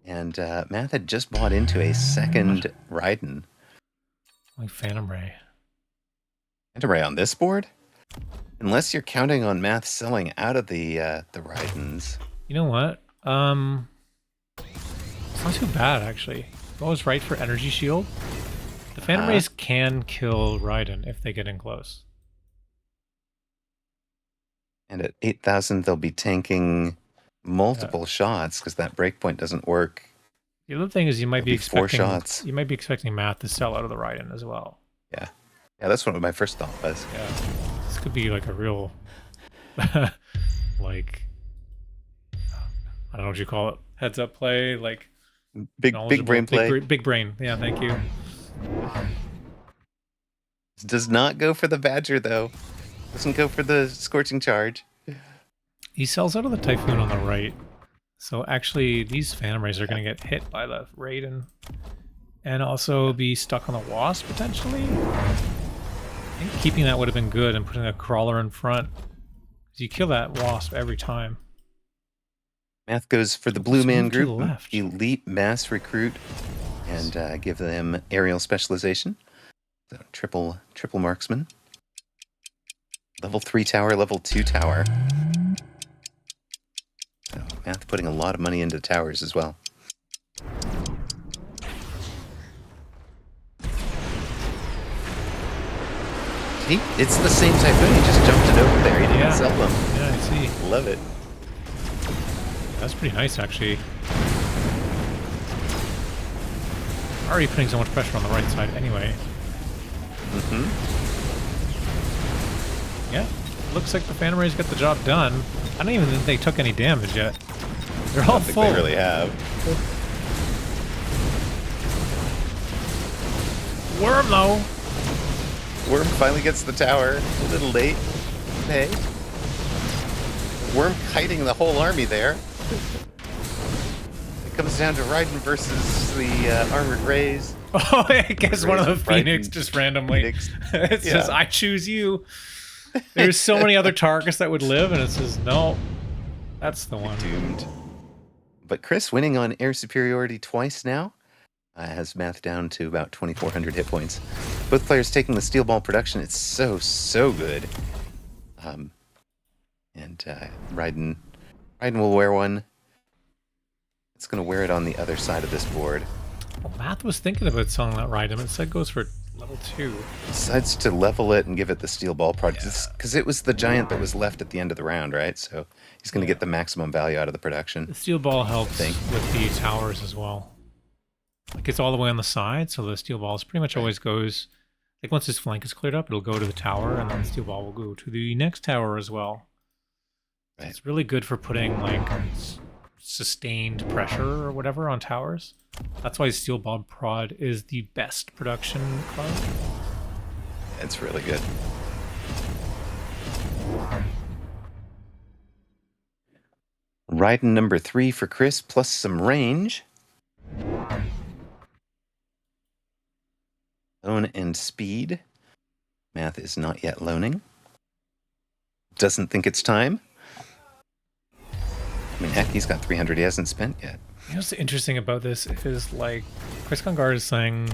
And Math had just bought into a second Raiden. Like Phantom Ray. Phantom Ray on this board? Unless you're counting on Math selling out of the Raidens. You know what? It's not too bad, actually. I was right for Energy Shield. The Phantom Rays can kill Raiden if they get in close. And at 8,000, they'll be tanking multiple shots because that breakpoint doesn't work. The other thing is you might be expecting 4 shots. You might be expecting Math to sell out of the Raiden as well. Yeah, that's what my first thought was. Yeah, this could be like a real, like, I don't know what you call it, heads up play, like big brain play. Big brain. Yeah, thank you. Does not go for the Badger though. Doesn't go for the Scorching Charge. He sells out of the Typhoon on the right. So actually, these Phantom Rays are going to get hit by the Raiden. And also be stuck on the Wasp, potentially. I think keeping that would have been good and putting a Crawler in front. Because you kill that Wasp every time. Math goes for the Blue Man move to the group. left. Elite Mass Recruit. And give them aerial specialization. So triple marksman. Level 3 tower, level 2 tower. So Math putting a lot of money into towers as well. See? It's the same Typhoon, he just jumped it over there. He didn't sell them. Yeah, I see. Love it. That's pretty nice, actually. Already putting so much pressure on the right side anyway. Mm-hmm. Yeah, looks like the Phantom Rays got the job done. I don't even think they took any damage yet. They're all full. They really have. Worm, though. Worm finally gets the tower. A little late. Hey. Worm kiting the whole army there. It comes down to Raiden versus the Armored Rays. Oh, I guess one of the Raiden, Phoenix just randomly. It Yeah. says, I choose you. There's so many other targets that would live, and it says, no, that's the one. Doomed. But Chris winning on air superiority twice now has Math down to about 2,400 hit points. Both players taking the steel ball production. It's so good. And Raiden will wear one. It's going to wear it on the other side of this board. Well, Math was thinking about selling that Rhydom. It said goes for level 2. Decides to level it and give it the steel ball project because it was the giant that was left at the end of the round, right? So he's going to get the maximum value out of the production. The steel ball helps with the towers as well. Like it's all the way on the side, so the steel balls pretty much always goes. Like once this flank is cleared up, it'll go to the tower, and then the steel ball will go to the next tower as well. Right. It's really good for putting like sustained pressure or whatever on towers. That's why steel ball prod is the best production card. It's really good. Riding number 3 for Chris, plus some range. Loan and speed. Math is not yet loaning. Doesn't think it's time. I mean, heck, he's got 300 he hasn't spent yet. You know what's interesting about this is, like, chriskonggaard is saying,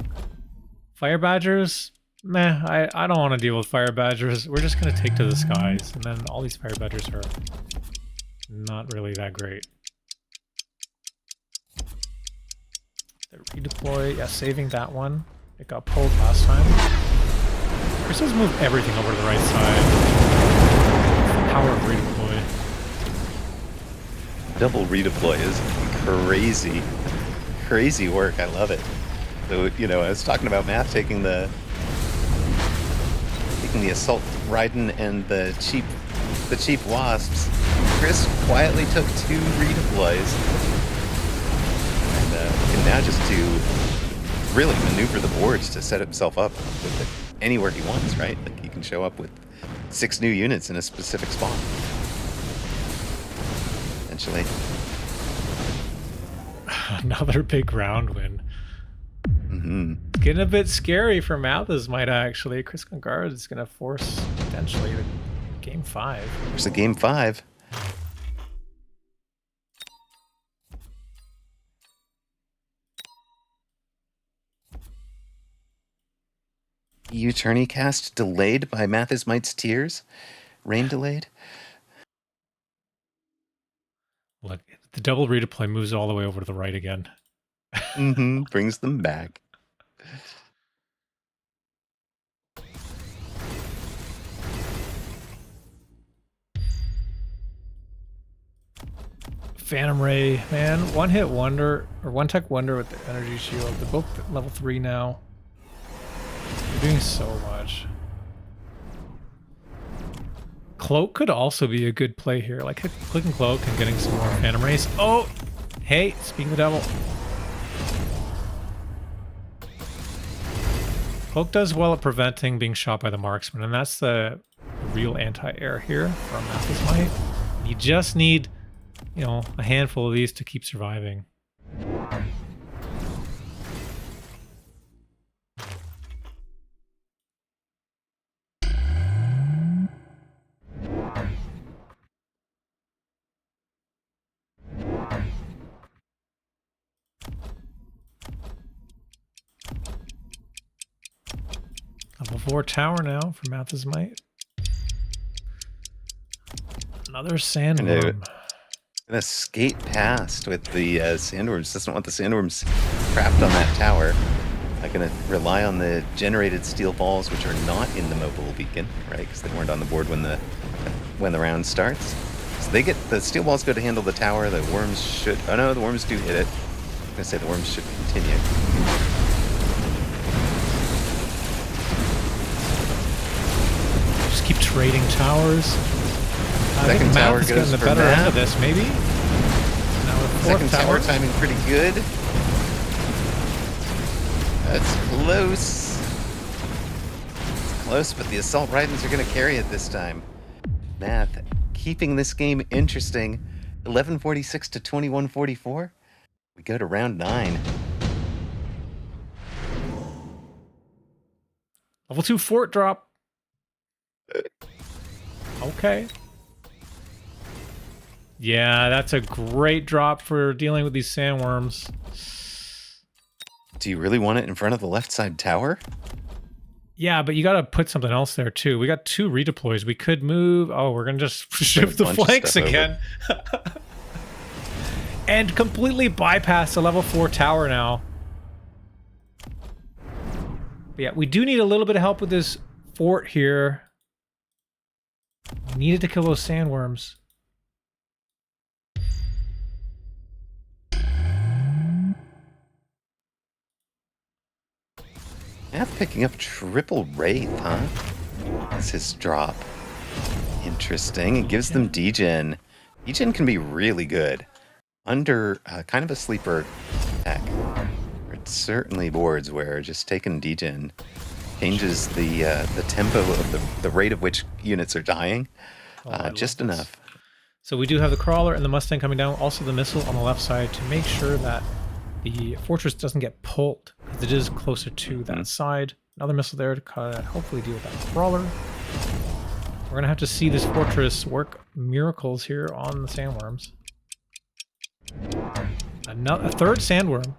Fire Badgers? Meh, I don't want to deal with Fire Badgers. We're just going to take to the skies. And then all these Fire Badgers are not really that great. The redeploy, yeah, saving that one. It got pulled last time. Chris has moved everything over to the right side. It's the power of redeploy. Double redeploy is crazy. Crazy work. I love it. So, you know, I was talking about Math taking the assault Raiden and the cheap wasps. Chris quietly took 2 redeploys. And can now just do really maneuver the boards to set himself up with it anywhere he wants, right? Like he can show up with 6 new units in a specific spot. Eventually. Another big round win. Mm-hmm. It's getting a bit scary for MathIsMight, actually. chriskonggaard is going to force, potentially, the game 5. There's a game 5. EU tourney cast delayed by MathIsMight's tears. Rain delayed. Look, the double redeploy moves all the way over to the right again. Mm-hmm. Brings them back. Phantom Ray, man, one hit wonder, or one tech wonder with the energy shield. They're both level 3 now. They're doing so much. Cloak could also be a good play here, like clicking Cloak and getting some more Phantom Rays. Oh, hey, speaking of the devil. Cloak does well at preventing being shot by the marksman, and that's the real anti-air here from MathIsMight. You just need, you know, a handful of these to keep surviving. Level 4 tower now for MathIsMight. Another sandworm. Gonna skate past with the sandworms. Doesn't want the sandworms trapped on that tower. I'm gonna rely on the generated steel balls, which are not in the mobile beacon, right? Because they weren't on the board when the round starts. So they get the steel balls go to handle the tower. The worms should. Oh no, the worms do hit it. I'm gonna say the worms should continue. Just keep trading towers. Second tower goes getting the for better Math. end of this, maybe. Now with Second fourth tower timing pretty good. That's close. It's close, but the assault Raidens are going to carry it this time. Math keeping this game interesting. 11:46 to 21:44. We go to round 9. Level 2 fort drop. Okay. Yeah, that's a great drop for dealing with these sandworms. Do you really want it in front of the left side tower? Yeah, but you got to put something else there too. We got 2 redeploys. We could move. Oh, we're going to just shift the flanks again. And completely bypass the level 4 tower now. But yeah, we do need a little bit of help with this fort here. We needed to kill those sandworms. Math picking up triple Wraith, huh? That's his drop. Interesting. It gives them degen. Degen can be really good. Under kind of a sleeper attack. It's certainly boards where just taking degen changes the tempo of the rate of which units are dying. Just enough. So we do have the crawler and the Mustang coming down. Also the missile on the left side to make sure that the fortress doesn't get pulled, because it is closer to that side. Another missile there to hopefully deal with that crawler. We're going to have to see this fortress work miracles here on the sandworms. A third sandworm.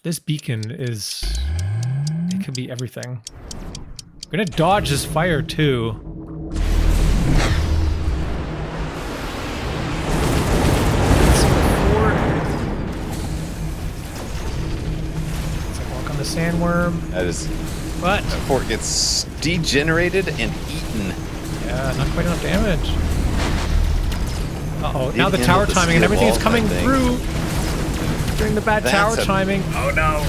This beacon is... it could be everything. I'm going to dodge this fire too. Sandworm. That is. But that fort gets degenerated and eaten. Yeah, not quite enough damage. Uh-oh, now the tower timing and everything's coming through during the bad tower timing. Oh no.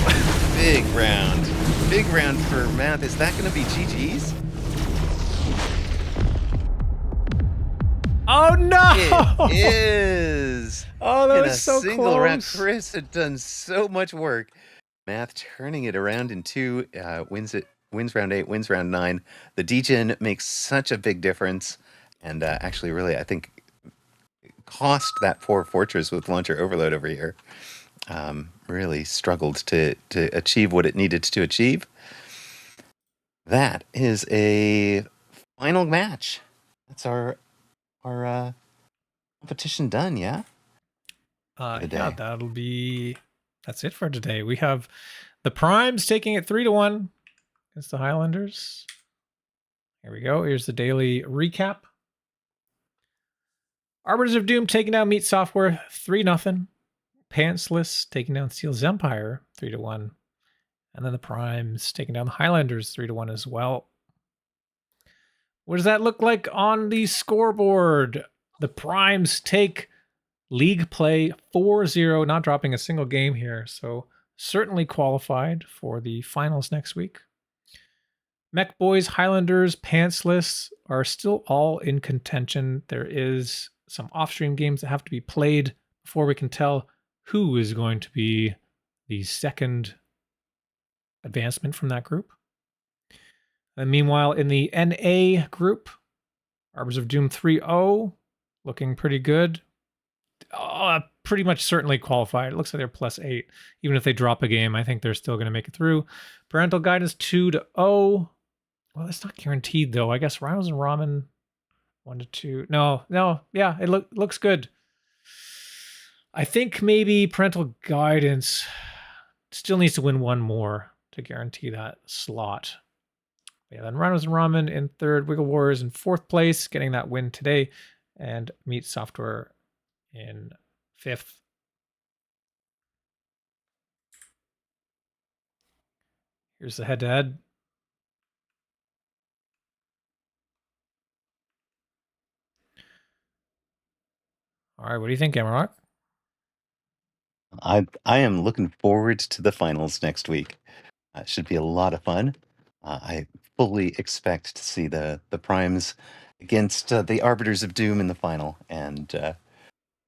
Big round. Big round for Math. Is that going to be GG's? Oh no! It is. Oh, that was so single close. round. Chris had done so much work. Math turning it around in 2, wins round 8, wins round 9. The degen makes such a big difference, and actually, really, I think, cost that poor fortress with launcher overload over here. Really struggled to achieve what it needed to achieve. That is a final match. That's our competition done. Yeah. Yeah, that's it for today. We have the Primes taking it 3-1 against the Highlanders. Here we go. Here's the daily recap. Arbiters of Doom taking down Meat Software 3-0. Pantsless taking down Steel's Empire 3-1. And then the Primes taking down the Highlanders 3-1 as well. What does that look like on the scoreboard? The Primes take league play 4-0, not dropping a single game here. So certainly qualified for the finals next week. Mech Boys, Highlanders, Pantsless are still all in contention. There is some off-stream games that have to be played before we can tell who is going to be the second advancement from that group. And meanwhile, in the NA group, Arbiters of Doom 3-0, looking pretty good. Pretty much certainly qualified. It looks like they're +8. Even if they drop a game, I think they're still going to make it through. Parental Guidance 2-0. Well, that's not guaranteed, though. I guess Rhinos and Ramen 1-2. No. Yeah, it looks good. I think maybe Parental Guidance still needs to win one more to guarantee that slot. Yeah, then Rhinos and Ramen in 3rd. Wiggle Warriors in 4th place, getting that win today. And Meat Software in 5th. Here's the head-to-head. All right, what do you think, Amarok? I am looking forward to the finals next week. It should be a lot of fun. I fully expect to see the Primes against the Arbiters of Doom in the final, and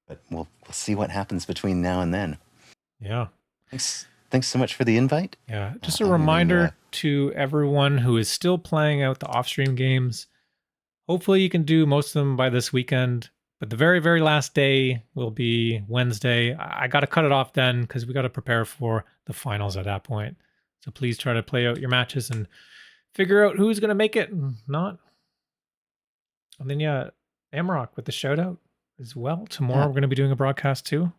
but we'll see what happens between now and then. Yeah. Thanks so much for the invite. Yeah, just a reminder to everyone who is still playing out the off-stream games. Hopefully you can do most of them by this weekend, but the very, very last day will be Wednesday. I got to cut it off then because we got to prepare for the finals at that point. So please try to play out your matches and figure out who's going to make it and not. And then, yeah, Amarok with the shout out as well. Tomorrow we're going to be doing a broadcast too.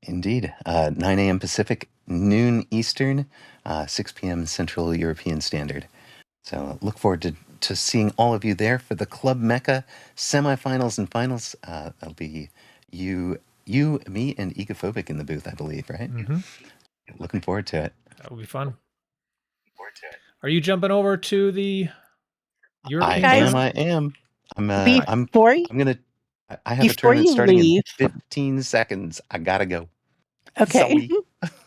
Indeed. 9 a.m. Pacific, noon Eastern, 6 p.m. Central European Standard. So look forward to seeing all of you there for the Club Mecca semifinals and finals. That'll be you, me, and Egophobic in the booth, I believe, right? Mm-hmm. Looking forward to it. That will be fun. Are you jumping over to the European Guys, tournament? I am. I'm Before gonna. I have a before tournament you starting leave, in 15 seconds. I gotta go. okay.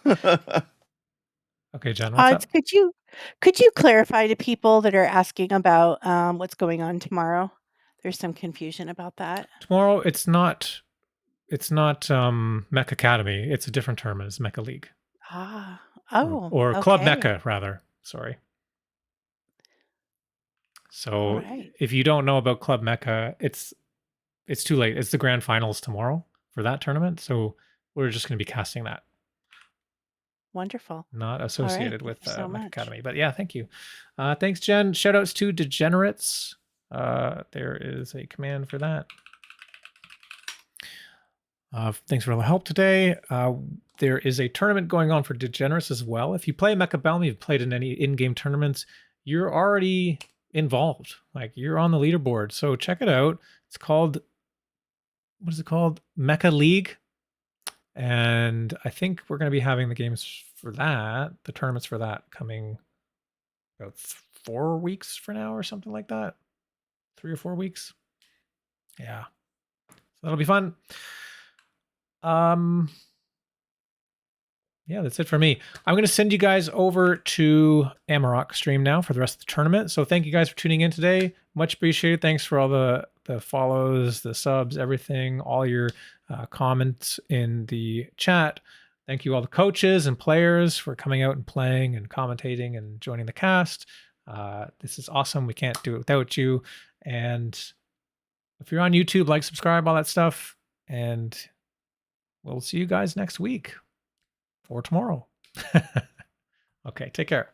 Sorry. Okay, Jen, what's up? Could you clarify to people that are asking about what's going on tomorrow? There's some confusion about that. Tomorrow, it's not Mechacademy. It's a different tournament. It's Mecha League. Ah. Oh. Or Club okay. Mecha, rather. Sorry. So right. if you don't know about Club Mecha, it's too late. It's the grand finals tomorrow for that tournament. So we're just going to be casting that. Wonderful. Not associated Thank with you so much. Mechacademy. But yeah, thank you. Thanks, Jen. Shoutouts to Degenerates. There is a command for that. Thanks for all the help today. There is a tournament going on for Degenerates as well. If you play Mechabellum, you've played in any in-game tournaments, you're already involved. Like, you're on the leaderboard. So check it out. It's called, what is it called? Mecha League. And I think we're going to be having the games for that, the tournaments for that, coming about 4 weeks from now or something like that. 3 or 4 weeks. Yeah. So that'll be fun. Yeah, that's it for me. I'm going to send you guys over to Amarok stream now for the rest of the tournament. So thank you guys for tuning in today. Much appreciated. Thanks for all the follows, the subs, everything, all your comments in the chat. Thank you all the coaches and players for coming out and playing and commentating and joining the cast. This is awesome. We can't do it without you. And if you're on YouTube, like, subscribe, all that stuff. And we'll see you guys next week or tomorrow. Okay, take care.